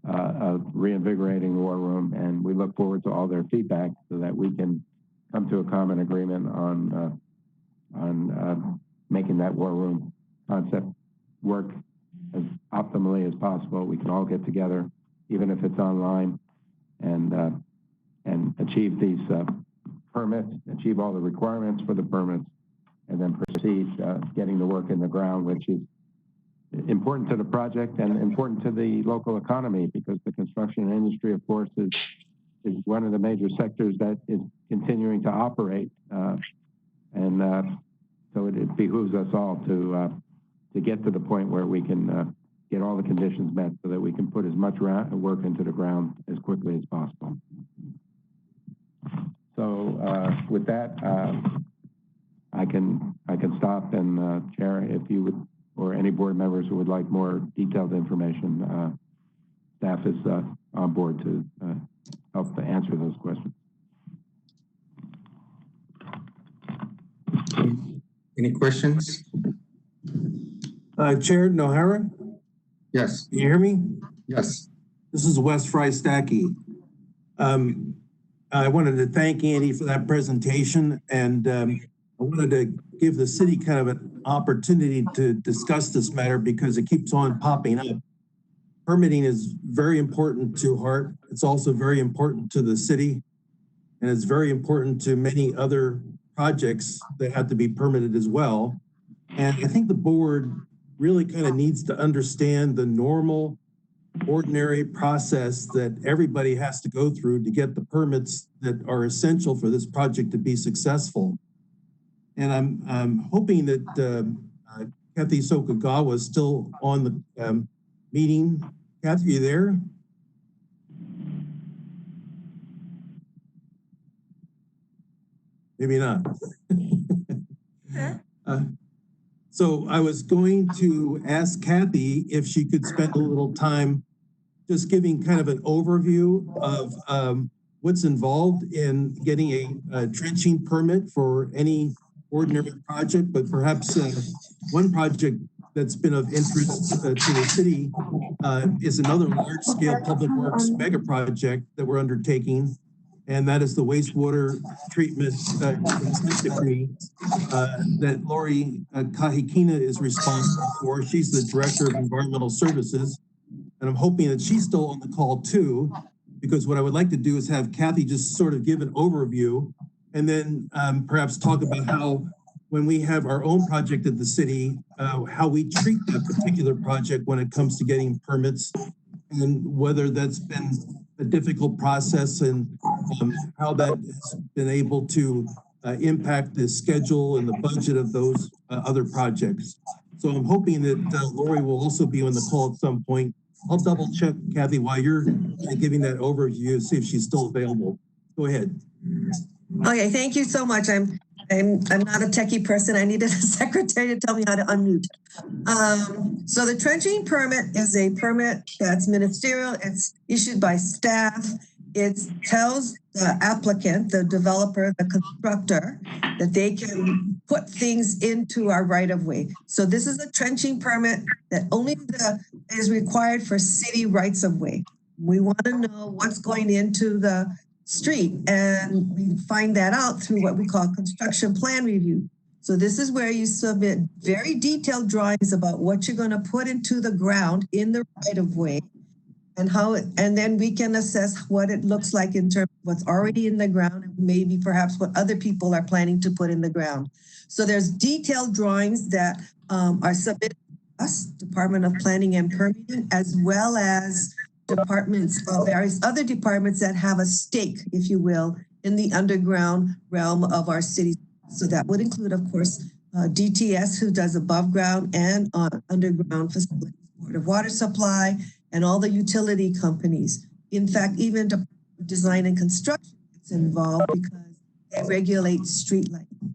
of reinvigorating the war room, and we look forward to all their feedback so that we can come to a common agreement on making that war room concept work as optimally as possible. We can all get together, even if it's online, and achieve these permits, achieve all the requirements for the permits, and then proceed getting the work in the ground, which is important to the project and important to the local economy, because the construction industry, of course, is one of the major sectors that is continuing to operate. So it behooves us all to get to the point where we can get all the conditions met so that we can put as much work into the ground as quickly as possible. So with that, I can stop, and Chair, if you would, or any board members who would like more detailed information, staff is on board to help to answer those questions. Any questions? Chair Nohara? Yes. Can you hear me? Yes. This is Wes Frystacki. I wanted to thank Andy for that presentation, and I wanted to give the city kind of an opportunity to discuss this matter because it keeps on popping up. permitting is very important to Hart. It's also very important to the city, and it's very important to many other projects that have to be permitted as well. And I think the board really kind of needs to understand the normal, ordinary process that everybody has to go through to get the permits that are essential for this project to be successful. And I'm hoping that Kathy Sokagawa is still on the meeting. Kathy, are you there? Maybe not. So I was going to ask Kathy if she could spend a little time just giving kind of an overview of what's involved in getting a trenching permit for any ordinary project, but perhaps one project that's been of interest to the city is another large-scale public works mega project that we're undertaking, and that is the wastewater treatment consent decree that Lori Kahikina is responsible for. She's the Director of Environmental Services, and I'm hoping that she's still on the call too, because what I would like to do is have Kathy just sort of give an overview, and then perhaps talk about how, when we have our own project at the city, how we treat that particular project when it comes to getting permits, and whether that's been a difficult process, and how that has been able to impact the schedule and the budget of those other projects. So I'm hoping that Lori will also be on the call at some point. I'll double check, Kathy, while you're giving that overview, see if she's still available. Go ahead. Okay, thank you so much. I'm not a techie person. I needed a secretary to tell me how to unmute. So the trenching permit is a permit that's ministerial. It's issued by staff. It tells the applicant, the developer, the constructor, that they can put things into our right-of-way. So this is a trenching permit that only is required for city rights-of-way. We want to know what's going into the street, and we find that out through what we call construction plan review. So this is where you submit very detailed drawings about what you're going to put into the ground in the right-of-way, and and then we can assess what it looks like in terms of what's already in the ground, and maybe perhaps what other people are planning to put in the ground. So there's detailed drawings that are submitted to us, Department of Planning and Permitting, as well as various other departments that have a stake, if you will, in the underground realm of our city. So that would include, of course, DTS, who does above ground and underground facilities, Board of Water Supply, and all the utility companies. In fact, even design and construction gets involved because they regulate street lighting.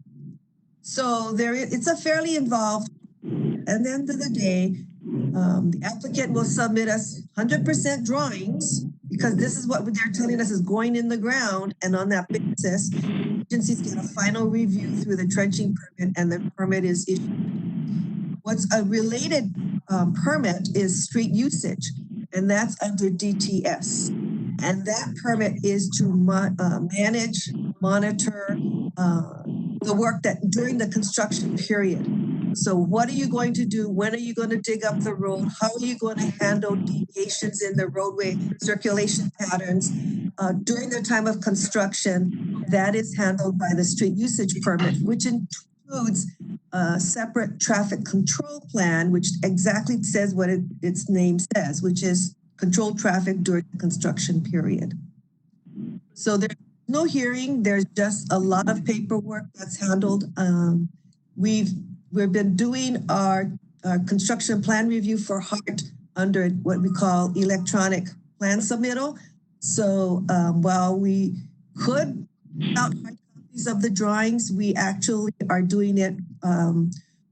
So it's a fairly involved. At the end of the day, the applicant will submit us 100% drawings, because this is what they're telling us is going in the ground. And on that basis, agencies get a final review through the trenching permit, and the permit is issued. What's a related permit is street usage, and that's under DTS. And that permit is to manage, monitor the work that during the construction period. So what are you going to do? When are you going to dig up the road? How are you going to handle deviations in the roadway circulation patterns during the time of construction? That is handled by the street usage permit, which includes a separate traffic control plan, which exactly says what its name says, which is control traffic during the construction period. So there's no hearing. There's just a lot of paperwork that's handled. We've been doing our construction plan review for Hart under what we call electronic plan submittal. So while we could out hard copies of the drawings, we actually are doing it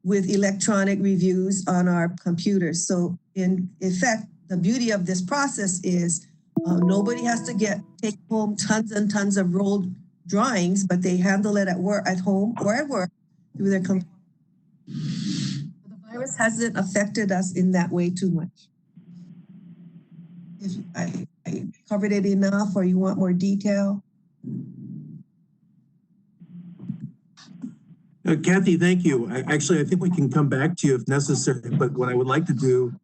with electronic reviews on our computers. So in effect, the beauty of this process is nobody has to take home tons and tons of rolled drawings, but they handle it at work, at home or at work through their computer. The virus hasn't affected us in that way too much. If I covered it enough, or you want more detail? Kathy, thank you. I think we can come back to you if necessary, but what I would like to do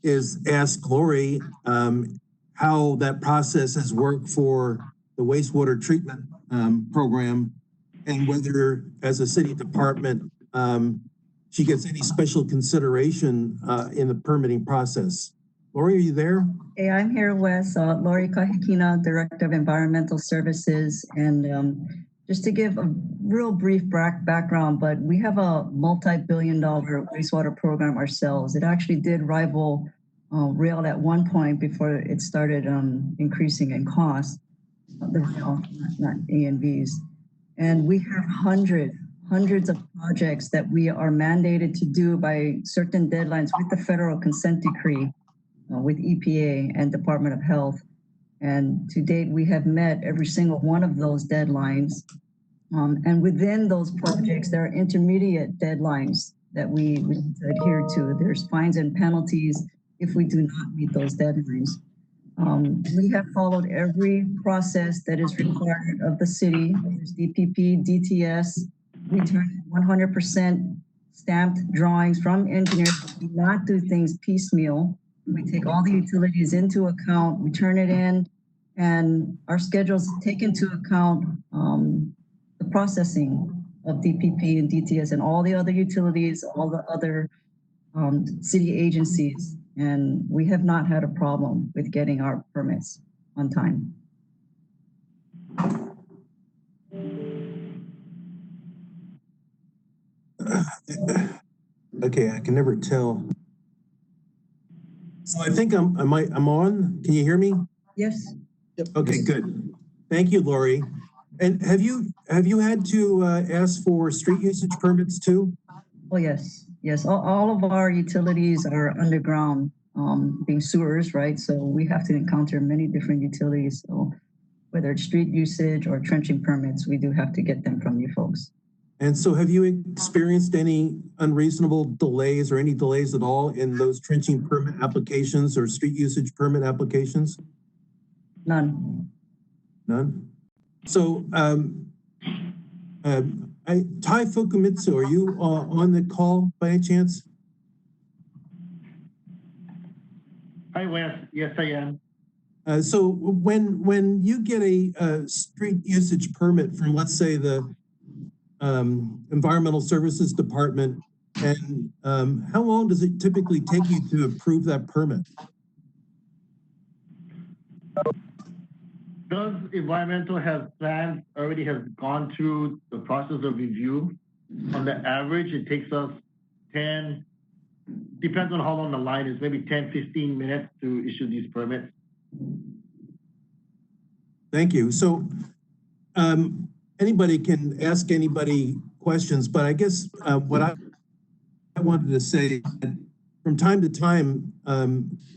is ask Lori how that process has worked for the wastewater treatment program, and whether, as a city department, she gets any special consideration in the permitting process. Lori, are you there? Hey, I'm here with Lori Kahikina, Director of Environmental Services. And just to give a real brief background, but we have a multi-billion-dollar wastewater program ourselves. It actually did rival rail at one point before it started increasing in cost, the rail, not ANVs. And we have hundreds of projects that we are mandated to do by certain deadlines with the federal consent decree, with EPA and Department of Health. And to date, we have met every single one of those deadlines. And within those projects, there are intermediate deadlines that we need to adhere to. There's fines and penalties if we do not meet those deadlines. We have followed every process that is required of the city. There's DPP, DTS. We turn 100% stamped drawings from engineers. We do not do things piecemeal. We take all the utilities into account, we turn it in, and our schedules take into account the processing of DPP and DTS and all the other utilities, all the other city agencies. And we have not had a problem with getting our permits on time. Okay, I can never tell. So I think I'm on. Can you hear me? Yes. Okay, good. Thank you, Lori. And have you had to ask for street usage permits too? Oh, yes. Yes, all of our utilities are underground, being sewers, right? So we have to encounter many different utilities. So whether it's street usage or trenching permits, we do have to get them from you folks. And so have you experienced any unreasonable delays or any delays at all in those trenching permit applications or street usage permit applications? None. None? So, Tai Fukumitsu, are you on the call by any chance? Hi, Wes. Yes, I am. So when you get a street usage permit from, let's say, the Environmental Services Department, and how long does it typically take you to approve that permit? Does environmental have plans already have gone through the process of review? On the average, it takes us 10, depends on how long the line is, maybe 10, 15 minutes to issue these permits. Thank you. So anybody can ask anybody questions, but I guess what I wanted to say, from time to time,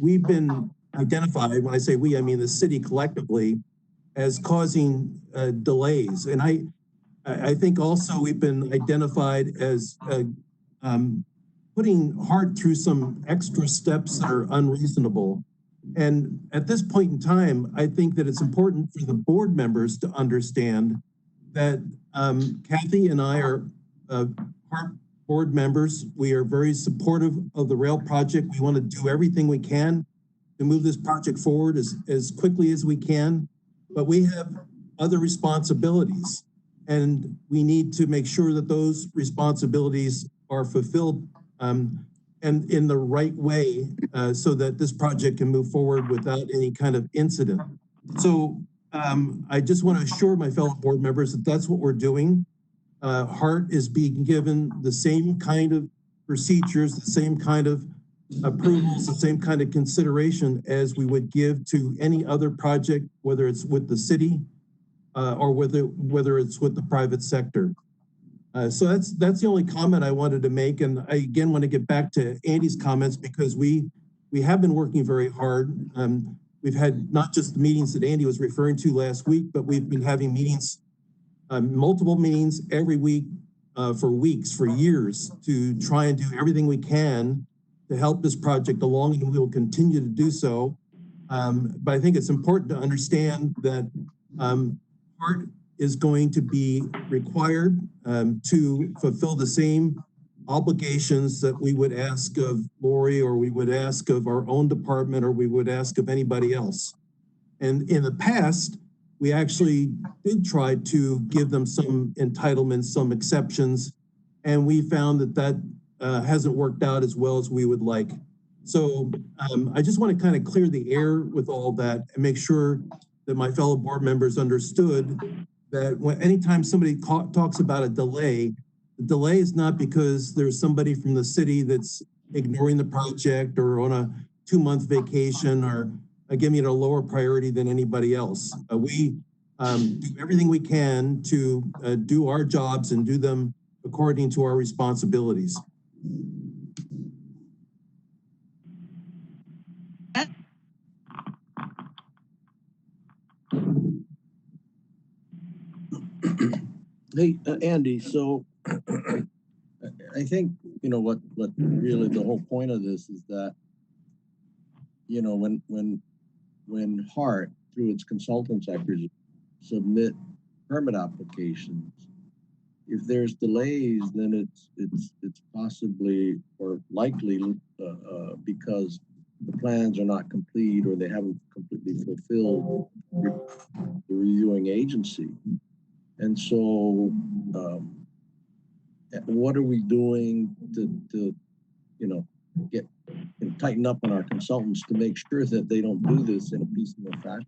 we've been identified, when I say we, I mean the city collectively, as causing delays. And I think also we've been identified as putting HART through some extra steps that are unreasonable. And at this point in time, I think that it's important for the board members to understand that Kathy and I are HART board members. We are very supportive of the rail project. We want to do everything we can to move this project forward as quickly as we can. But we have other responsibilities, and we need to make sure that those responsibilities are fulfilled and in the right way so that this project can move forward without any kind of incident. So I just want to assure my fellow board members that that's what we're doing. HART is being given the same kind of procedures, the same kind of approvals, the same kind of consideration as we would give to any other project, whether it's with the city or whether it's with the private sector. So that's the only comment I wanted to make. And I again want to get back to Andy's comments, because we have been working very hard. We've had not just the meetings that Andy was referring to last week, but we've been having meetings, multiple meetings every week for weeks, for years, to try and do everything we can to help this project along, and we will continue to do so. But I think it's important to understand that HART is going to be required to fulfill the same obligations that we would ask of Lori, or we would ask of our own department, or we would ask of anybody else. And in the past, we actually did try to give them some entitlements, some exceptions, and we found that hasn't worked out as well as we would like. So I just want to kind of clear the air with all that and make sure that my fellow board members understood that anytime somebody talks about a delay, the delay is not because there's somebody from the city that's ignoring the project or on a 2-month vacation or giving it a lower priority than anybody else. We do everything we can to do our jobs and do them according to our responsibilities. Hey, Andy, so I think, you know, what really the whole point of this is that, you know, when HART, through its consultants actors, submit permit applications, if there's delays, then it's possibly or likely because the plans are not complete or they haven't completely fulfilled the reviewing agency. And so, what are we doing to you know, get and tighten up on our consultants to make sure that they don't do this in a piecemeal fashion?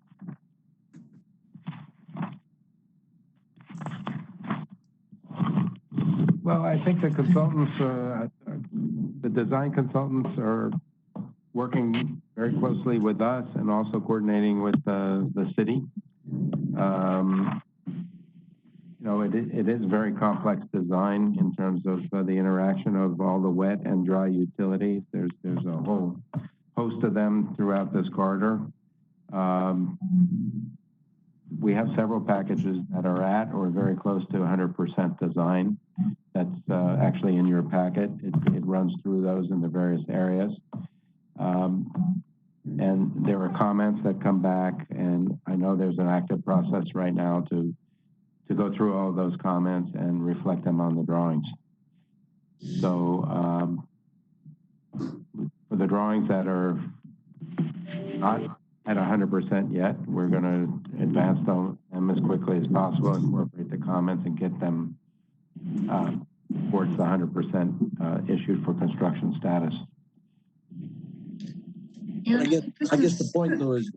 Well, I think the consultants, the design consultants are working very closely with us and also coordinating with the city. You know, it is very complex design in terms of the interaction of all the wet and dry utilities. There's a whole host of them throughout this corridor. We have several packages that are at or very close to 100% design. That's actually in your packet. It runs through those in the various areas. And there are comments that come back, and I know there's an active process right now to go through all of those comments and reflect them on the drawings. So for the drawings that are not at 100% yet, we're going to advance them as quickly as possible, incorporate the comments, and get them towards the 100% issued for construction status. I guess the point though is,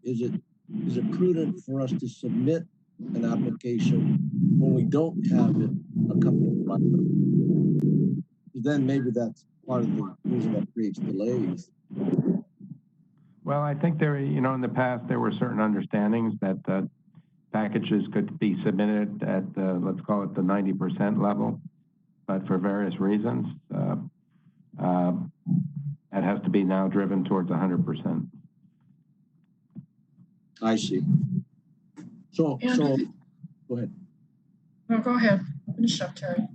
is it prudent for us to submit an application when we don't have it accompanied by them? Then maybe that's part of the reason that creates delays. Well, I think there, you know, in the past there were certain understandings that packages could be submitted at let's call it the 90% level, but for various reasons, that has to be now driven towards 100%. I see. So go ahead. No, go ahead. Finish up, Terry.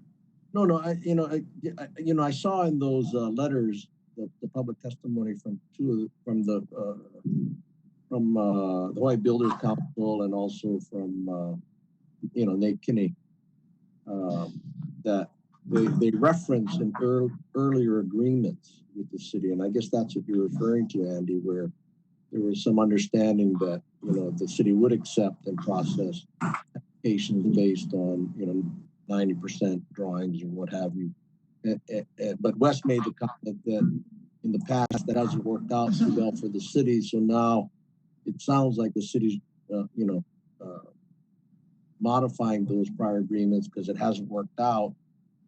No. I saw in those letters the public testimony from the Hawaii Builders Council and also from Nate Kinney, that they reference in earlier agreements with the city, and I guess that's what you're referring to, Andy, where there was some understanding that the city would accept and process applications based on 90% drawings or what have you. But Wes made the comment that in the past that hasn't worked out so well for the city. So now it sounds like the city's, modifying those prior agreements because it hasn't worked out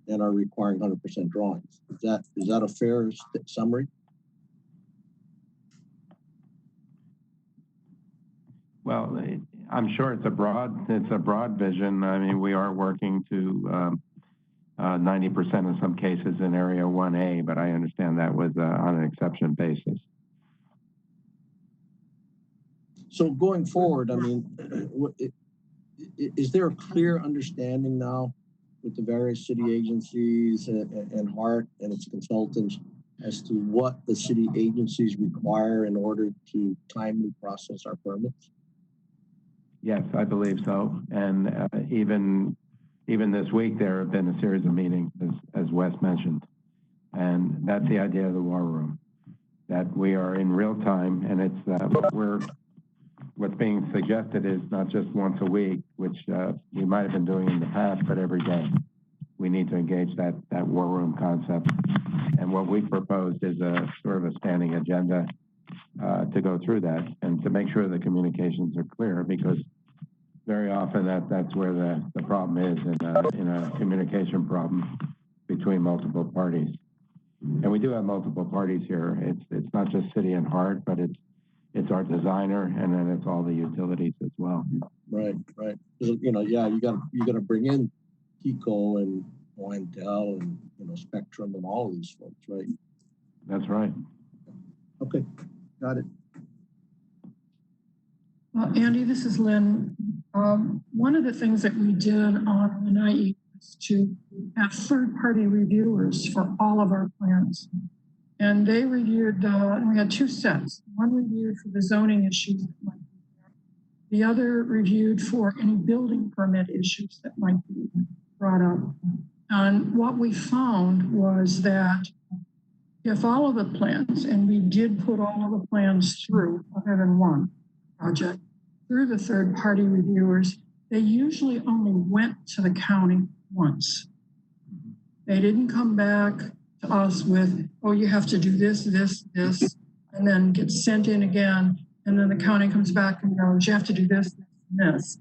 and are requiring 100% drawings. Is that a fair summary? Well, I'm sure it's a broad vision. I mean, we are working to 90% in some cases in Area 1A, but I understand that was on an exception basis. So going forward, I mean, is there a clear understanding now with the various city agencies and HART and its consultants as to what the city agencies require in order to timely process our permits? Yes, I believe so. And even even this week, there have been a series of meetings, as Wes mentioned. And that's the idea of the war room, that we are in real time, and it's, what's being suggested is not just once a week, which we might have been doing in the past, but every day. We need to engage that war room concept. And what we proposed is a sort of a standing agenda to go through that and to make sure the communications are clear, because very often that's where the problem is in a communication problem between multiple parties. And we do have multiple parties here. It's not just City and Hart, but it's our designer, and then it's all the utilities as well. Right. You know, yeah, you got to bring in Kiko and Oentel and, you know, Spectrum and all of these folks, right? That's right. Okay, got it. Andy, this is Lynn. One of the things that we did on the night was to have third-party reviewers for all of our plans. And they reviewed, we had two sets. One reviewed for the zoning issues that might be there. The other reviewed for any building permit issues that might be brought up. And what we found was that if all of the plans, and we did put all of the plans through, other than one project, through the third-party reviewers, they usually only went to the county once. They didn't come back to us with, oh, you have to do this, this, this, and then get sent in again. And then the county comes back and goes, you have to do this, this, and this.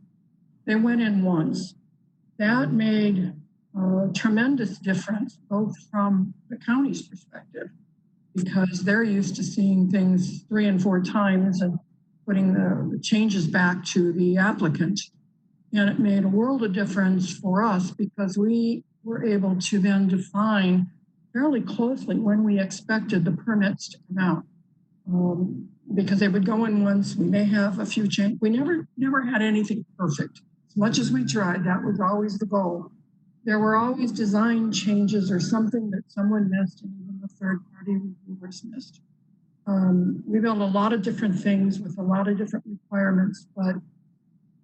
They went in once. That made a tremendous difference, both from the county's perspective, because they're used to seeing things 3 and 4 times and putting the changes back to the applicant. And it made a world of difference for us because we were able to then define fairly closely when we expected the permits to come out. Because they would go in once, we may have a few changes. We never had anything perfect. As much as we tried, that was always the goal. There were always design changes or something that someone missed and even the third-party reviewers missed. We built a lot of different things with a lot of different requirements, but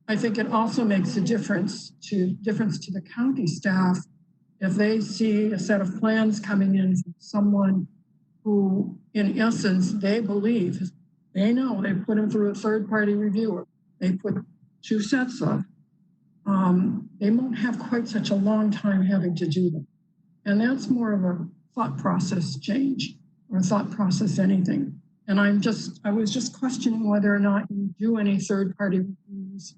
I think it also makes a difference to the county staff if they see a set of plans coming in from someone who, in essence, they believe, they know, they put them through a third-party reviewer. They put 2 sets of. They won't have quite such a long time having to do them. And that's more of a thought process change or thought process anything. And I was just questioning whether or not you do any third-party reviews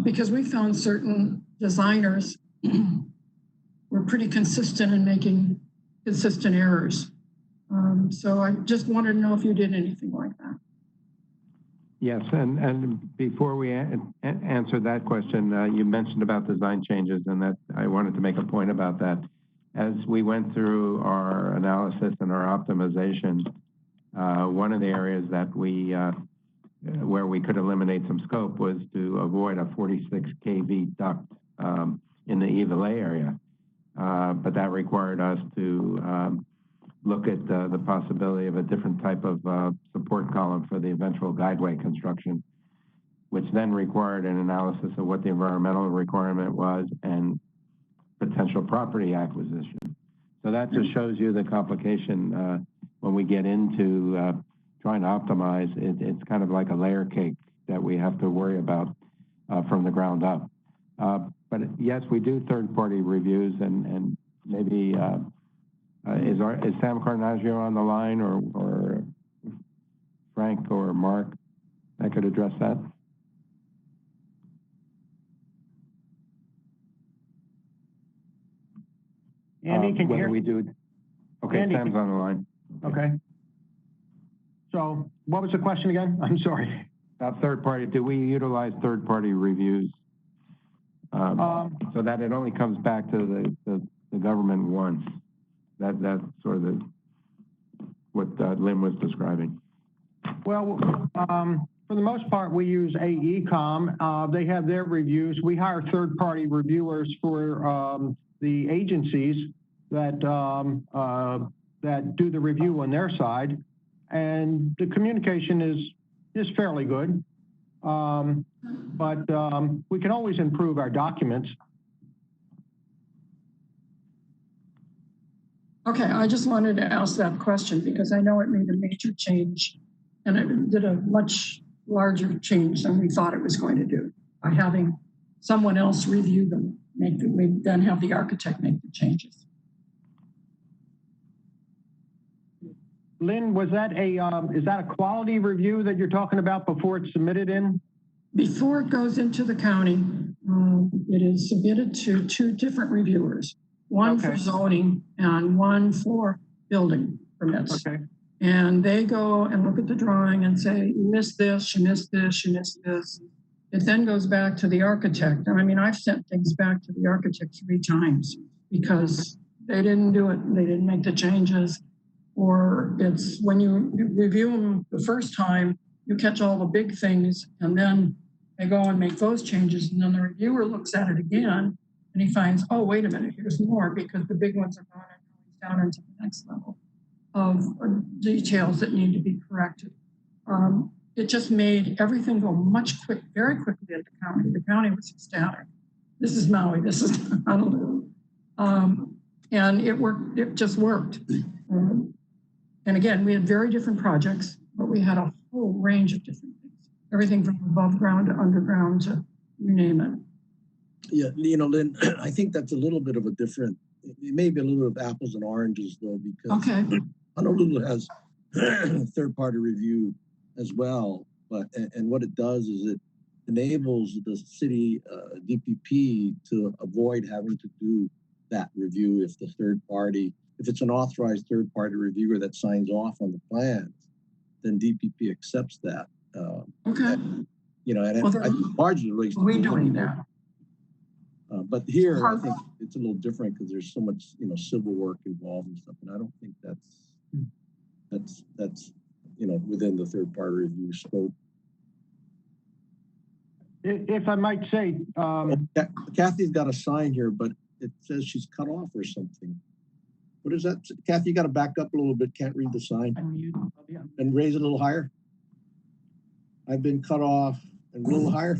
because we found certain designers were pretty consistent in making consistent errors. So I just wanted to know if you did anything like that. Yes, and before we answer that question, you mentioned about design changes, and that I wanted to make a point about that. As we went through our analysis and our optimization, one of the areas that where we could eliminate some scope was to avoid a 46 kV duct in the Evelay area. But that required us to look at the possibility of a different type of support column for the eventual guideway construction, which then required an analysis of what the environmental requirement was and potential property acquisition. So that just shows you the complication when we get into trying to optimize. It's kind of like a layer cake that we have to worry about from the ground up. But yes, we do third-party reviews, and maybe is Sam Carnaggio on the line, or Frank or Mark that could address that? Andy, can you hear? We do. Okay, Andy, Sam's on the line. Okay. So what was the question again? I'm sorry. About third-party, do we utilize third-party reviews so that it only comes back to the government once? That's sort of what Lynn was describing. Well, for the most part, we use AECOM. They have their reviews. We hire third-party reviewers for the agencies that that do the review on their side, and the communication is fairly good. But we can always improve our documents. Okay, I just wanted to ask that question because I know it made a major change and it did a much larger change than we thought it was going to do by having someone else review them, then have the architect make the changes. Lynn, was that is that a quality review that you're talking about before it's submitted in? Before it goes into the county, it is submitted to 2 different reviewers, one for zoning and one for building permits. Okay. And they go and look at the drawing and say, you missed this, you missed this, you missed this. It then goes back to the architect. I mean, I've sent things back to the architect 3 times because they didn't do it. They didn't make the changes. Or it's when you review them the first time, you catch all the big things and then they go and make those changes. And then the reviewer looks at it again and he finds, oh, wait a minute, here's more because the big ones are gone and down into the next level of details that need to be corrected. It just made everything go very quickly at the county. The county was ecstatic. This is Maui, this is Honolulu. And it worked, it just worked. And again, we had very different projects, but we had a whole range of different things. Everything from above ground to underground to you name it. Yeah, you know, Lynn, I think that's a little bit of a different, it may be a little bit of apples and oranges though, because Honolulu has third-party review as well. But, and what it does is it enables the city DPP to avoid having to do that review if the third party, if it's an authorized third-party reviewer that signs off on the plans, then DPP accepts that. And, you know, and I think largely relates to doing that. But here, I think it's a little different because there's so much, you know, civil work involved and stuff, and I don't think that's you know, within the third-party review scope. If I might say, Kathy's got a sign here, but it says she's cut off or something. What is that? Kathy, you got to back up a little bit. Can't read the sign. And raise it a little higher. I've been cut off and a little higher.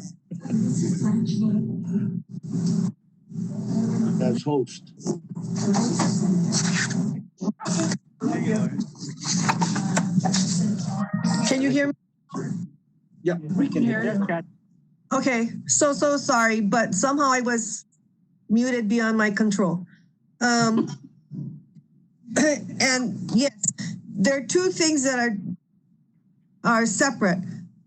As host. Can you hear me? Yeah, we can hear you. Okay, so sorry, but somehow I was muted beyond my control. And yes, there are 2 things that are separate: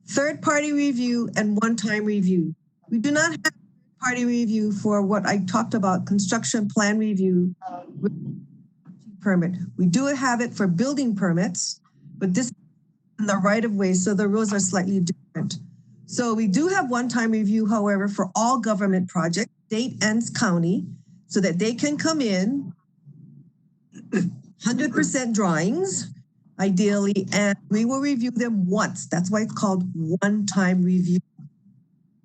third-party review and one-time review. We do not have third-party review for what I talked about, construction plan review permit. We do have it for building permits, but this is in the right-of-way, so the rules are slightly different. So we do have one-time review, however, for all government projects, state and county, so that they can come in 100% drawings, ideally, and we will review them once. That's why it's called one-time review.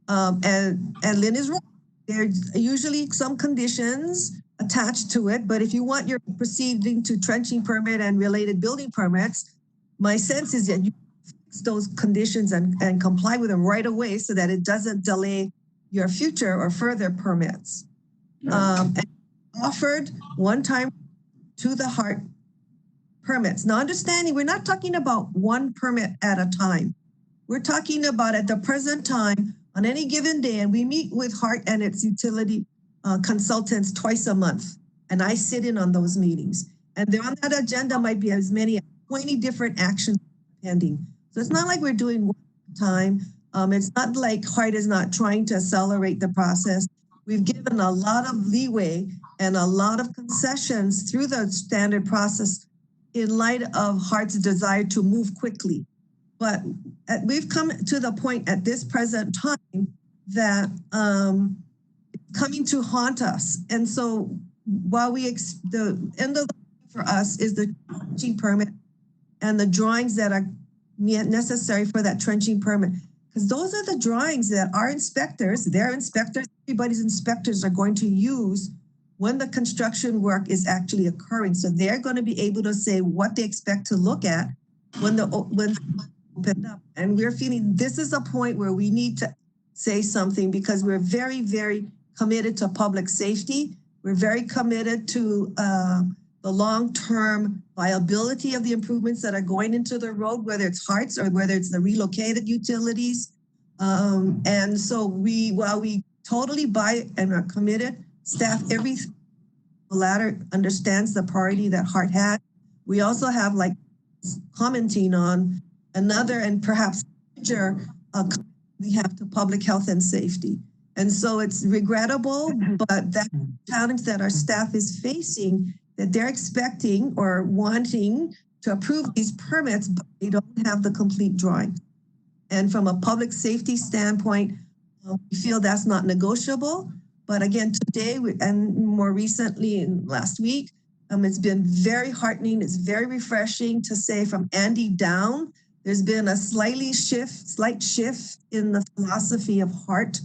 And Lynn is wrong. There's usually some conditions attached to it, but if you want your proceeding to trenching permit and related building permits, my sense is that you fix those conditions and comply with them right away so that it doesn't delay your future or further permits. And offered one time to the Hart permits. Now, understanding, we're not talking about one permit at a time. We're talking about at the present time, on any given day, and we meet with Hart and its utility consultants twice a month, and I sit in on those meetings. And there on that agenda might be as many 20 different actions pending. So it's not like we're doing one at a time. It's not like Hart is not trying to accelerate the process. We've given a lot of leeway and a lot of concessions through the standard process in light of Hart's desire to move quickly. But we've come to the point at this present time that it's coming to haunt us. And so while the end of the for us is the trenching permit and the drawings that are necessary for that trenching permit. Because those are the drawings that our inspectors, their inspectors, everybody's inspectors are going to use when the construction work is actually occurring. So they're going to be able to say what they expect to look at when the opened up. And we're feeling this is a point where we need to say something because we're very, very committed to public safety. We're very committed to the long-term viability of the improvements that are going into the road, whether it's Hearts or whether it's the relocated utilities. And so while we totally buy and are committed, staff, every ladder understands the priority that Hart had. We also have, like, commenting on another and perhaps future we have to public health and safety. And so it's regrettable, but that challenge that our staff is facing, that they're expecting or wanting to approve these permits, but they don't have the complete drawing. And from a public safety standpoint, we feel that's not negotiable. But again, today and more recently in last week, it's been very heartening. It's very refreshing to say from Andy down, there's been a slight shift in the philosophy of Hart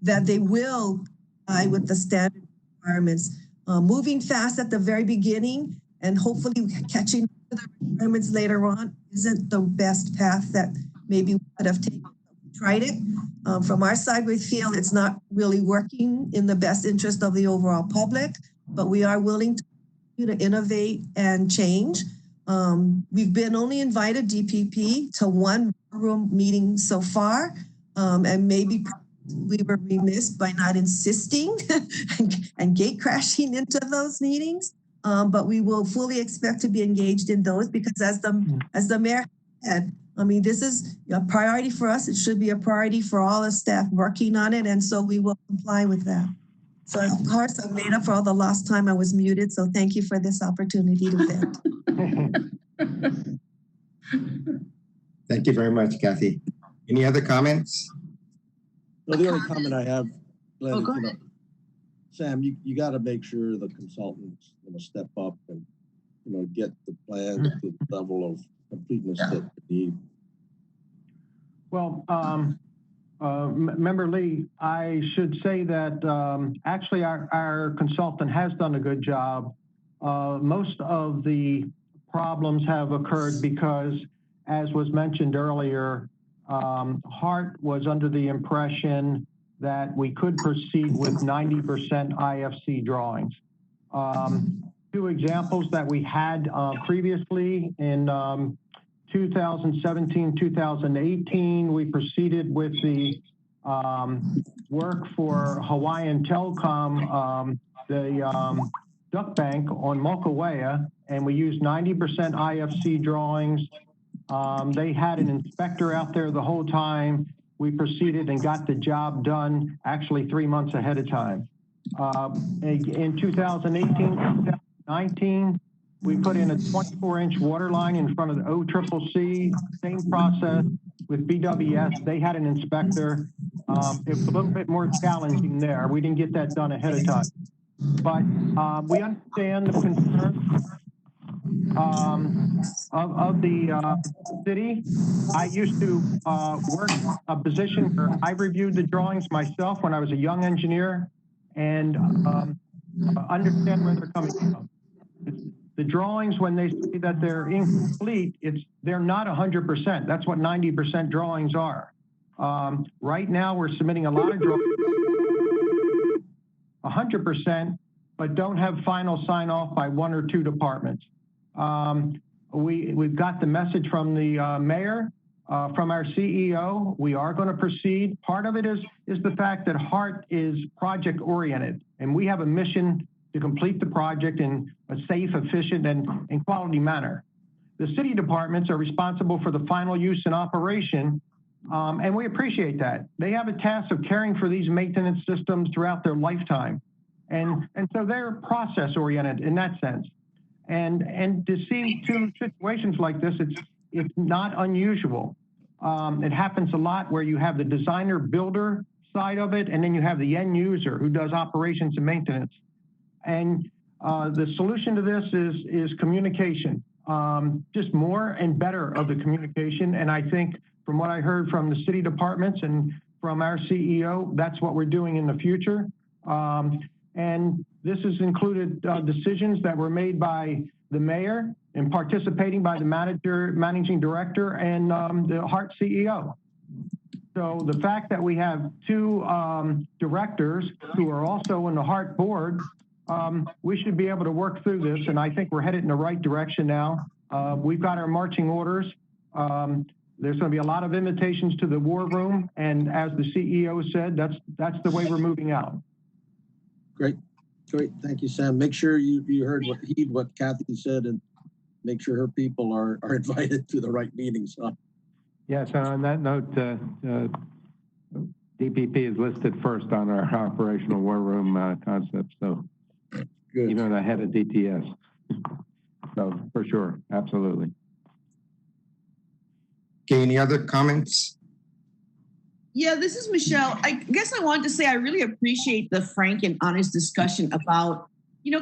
that they will comply with the standard requirements. Moving fast at the very beginning and hopefully catching up to the requirements later on isn't the best path that maybe we could have taken. Tried it. From our side, we feel it's not really working in the best interest of the overall public, but we are willing to innovate and change. We've been only invited, DPP, to one room meeting so far, and maybe we were remiss by not insisting and gate crashing into those meetings. But we will fully expect to be engaged in those because as the mayor said, I mean, this is a priority for us. It should be a priority for all the staff working on it. And so we will comply with that. So of course, I made up for all the lost time I was muted. So thank you for this opportunity to vent. Thank you very much, Kathy. Any other comments? Well, the only comment I have, Glenn, go ahead. Sam, you got to make sure the consultants step up and get the plan to the level of completeness that we need. Well, Member Lee, I should say that actually our consultant has done a good job. Most of the problems have occurred because, as was mentioned earlier, Hart was under the impression that we could proceed with 90% IFC drawings. Two examples that we had previously in 2017, 2018, we proceeded with the work for Hawaiian Telecom, the duck bank on Mokuwea, and we used 90% IFC drawings. They had an inspector out there the whole time. We proceeded and got the job done actually 3 months ahead of time. In 2018, 2019, we put in a 24-inch water line in front of the OCCC, same process with BWS. They had an inspector. It was a little bit more challenging there. We didn't get that done ahead of time. But we understand the concerns of the city. I used to work a position where I reviewed the drawings myself when I was a young engineer and understand where they're coming from. The drawings, when they say that they're incomplete, they're not 100%. That's what 90% drawings are. Right now, we're submitting a lot of drawings, 100%, but don't have final sign-off by 1 or 2 departments. We've got the message from the mayor, from our CEO. We are going to proceed. Part of it is the fact that Hart is project-oriented, and we have a mission to complete the project in a safe, efficient, and quality manner. The city departments are responsible for the final use and operation, and we appreciate that. They have a task of caring for these maintenance systems throughout their lifetime. And so they're process-oriented in that sense. And to see 2 situations like this, it's not unusual. It happens a lot where you have the designer-builder side of it, and then you have the end user who does operations and maintenance. And the solution to this is communication, just more and better of the communication. And I think from what I heard from the city departments and from our CEO, that's what we're doing in the future. And this has included decisions that were made by the mayor and participating by the managing director and the Hart CEO. So the fact that we have 2 directors who are also in the Hart board we should be able to work through this, and I think we're headed in the right direction now. We've got our marching orders. There's going to be a lot of invitations to the war room, and as the CEO said, that's the way we're moving out. Great. Thank you, Sam. Make sure you heed what Kathy said, and make sure her people are invited to the right meetings. Huh? Yes, and on that note, DPP is listed first on our operational war room concept, so good. Even ahead of DTS. So for sure, absolutely. Okay, any other comments? Yeah, this is Michelle. I guess I wanted to say I really appreciate the frank and honest discussion about,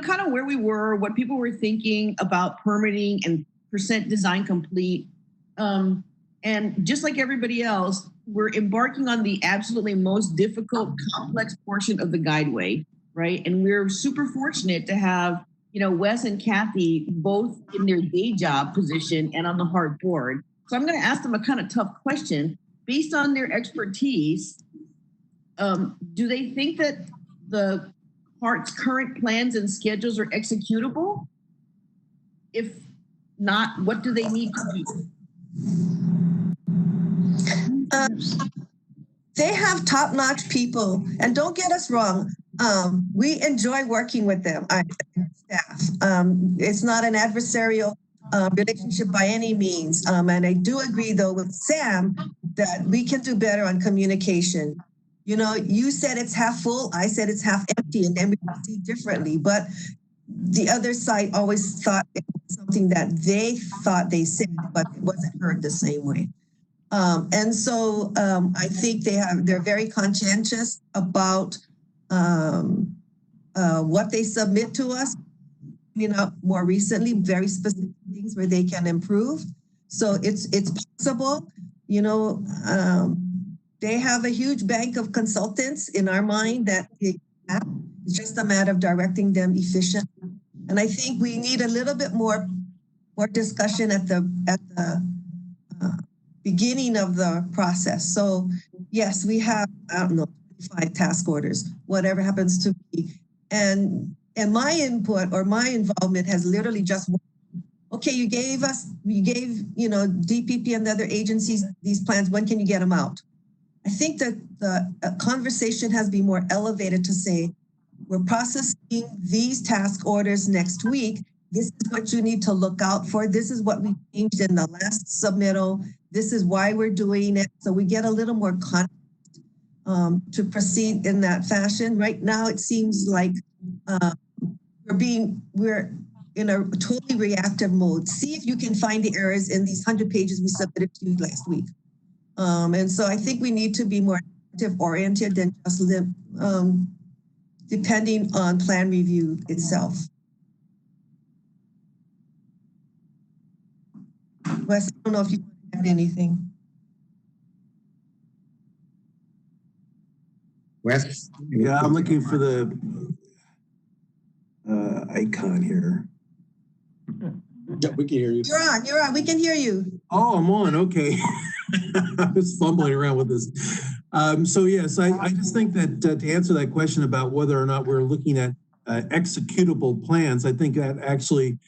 kind of where we were, what people were thinking about permitting and percent design complete. And just like everybody else, we're embarking on the absolutely most difficult, complex portion of the guideway, right? And we're super fortunate to have, Wes and Kathy both in their day job position and on the HART board. So I'm going to ask them a kind of tough question. Based on their expertise, do they think that the HART's current plans and schedules are executable? If not, what do they need to do? They have top-notch people, and don't get us wrong. We enjoy working with them, staff. It's not an adversarial relationship by any means. And I do agree, though, with Sam that we can do better on communication. You said it's half full, I said it's half empty, and then we see differently. But the other side always thought it was something that they thought they said, but it wasn't heard the same way. And so I think they're very conscientious about what they submit to us. More recently, very specific things where they can improve. So it's possible. They have a huge bank of consultants in our mind that it's just a matter of directing them efficiently. And I think we need a little bit more discussion at the beginning of the process. So yes, we have, 5 task orders, whatever happens to be. And my input or my involvement has literally just, okay, you gave DPP and the other agencies these plans, when can you get them out? I think that the conversation has been more elevated to say, we're processing these task orders next week. This is what you need to look out for. This is what we changed in the last submittal. This is why we're doing it. So we get a little more context to proceed in that fashion. Right now, it seems like we're in a totally reactive mode. See if you can find the errors in these 100 pages we submitted to you last week. And so I think we need to be more active-oriented than just depending on plan review itself. Wes, I don't know if you want to add anything. Wes? Yeah, I'm looking for the icon here. Yeah, we can hear you. You're on. We can hear you. Oh, I'm on. Okay. I was fumbling around with this. So yes, I just think that to answer that question about whether or not we're looking at executable plans, I think that actually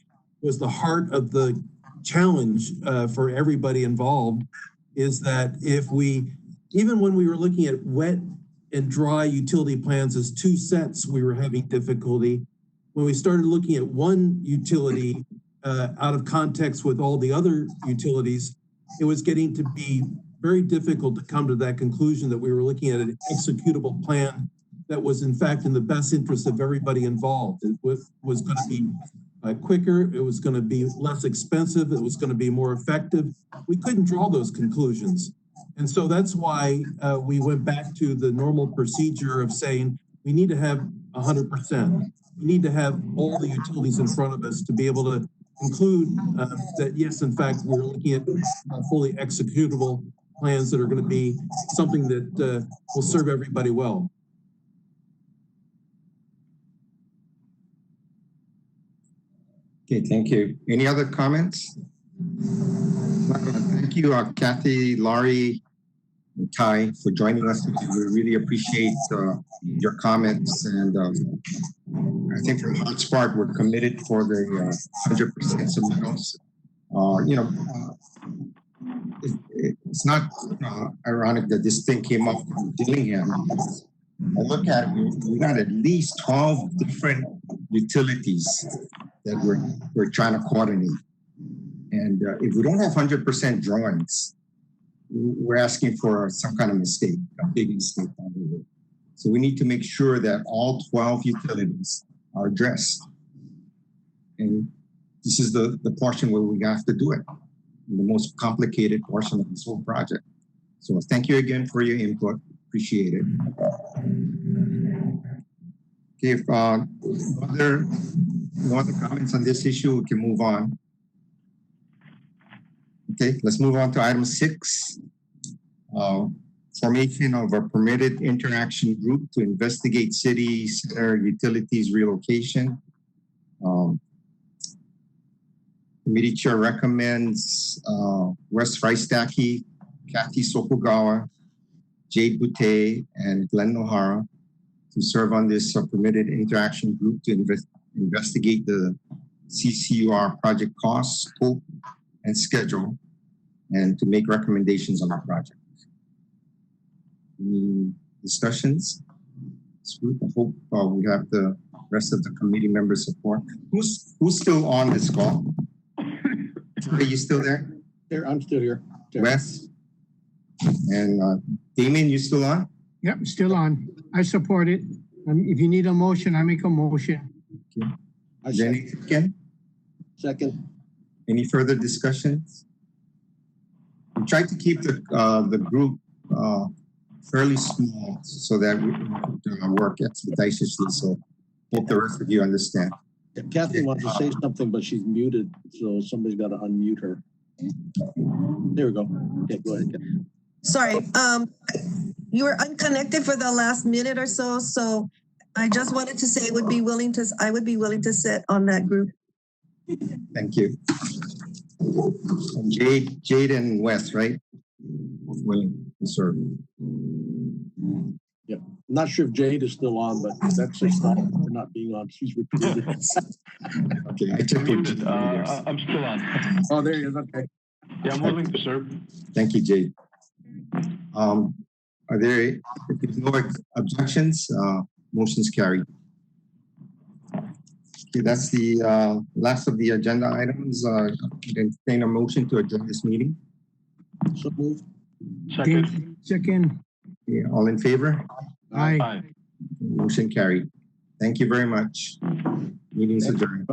was the heart of the challenge for everybody involved, is that even when we were looking at wet and dry utility plans as 2 sets, we were having difficulty. When we started looking at one utility out of context with all the other utilities, it was getting to be very difficult to come to that conclusion that we were looking at an executable plan that was in fact in the best interest of everybody involved. It was going to be quicker, it was going to be less expensive, it was going to be more effective. We couldn't draw those conclusions. And so that's why we went back to the normal procedure of saying we need to have 100%. We need to have all the utilities in front of us to be able to conclude that yes, in fact, we're looking at fully executable plans that are going to be something that will serve everybody well. Okay, thank you. Any other comments? Thank you, Kathy, Laurie, and Ty for joining us today. We really appreciate your comments, and I think from Heart's part, we're committed for the 100% submittals. It's not ironic that this thing came up from Dillingham. I look at it, we got at least 12 different utilities that we're trying to coordinate. And if we don't have 100% drawings, we're asking for some kind of mistake, a big mistake down the road. So we need to make sure that all 12 utilities are addressed. And this is the portion where we have to do it, the most complicated portion of this whole project. So thank you again for your input. Appreciate it. Okay, if no other comments on this issue, we can move on. Okay, let's move on to item 6. Formation of a permitted interaction group to investigate city center utilities relocation. Committee chair recommends Wes Freistacke, Kathy Sokugawa, Jade Boutte, and Glenn O'Hara to serve on this permitted interaction group to investigate the CCUR project costs, scope, and schedule, and to make recommendations on our project. Any discussions? I hope we have the rest of the committee members' support. Who's still on this call? Are you still there? Here, I'm still here. Wes? And Damien, you still on? Yep, still on. I support it. If you need a motion, I make a motion. Okay. Jenny, again? Second. Any further discussions? We tried to keep the group fairly small so that we can work expeditiously. So hope the rest of you understand. Kathy wants to say something, but she's muted, so somebody's got to unmute her. There we go. Okay, go ahead. Sorry, you were unconnected for the last minute or so. So I just wanted to say I would be willing to sit on that group. Thank you. And Jade and Wes, right? Both willing to serve. Yeah, I'm not sure if Jade is still on, but that's just not for not being on. She's repeated. Okay, I took it. I'm still on. Oh, there he is. Okay. Yeah, I'm willing to serve. Thank you, Jade. Are there if there's no objections? Motion's carried. Okay, that's the last of the agenda items. Entertain a motion to adjourn this meeting. So moved. Second. Yeah, all in favor? Aye. Motion carried. Thank you very much. Meeting's adjourned.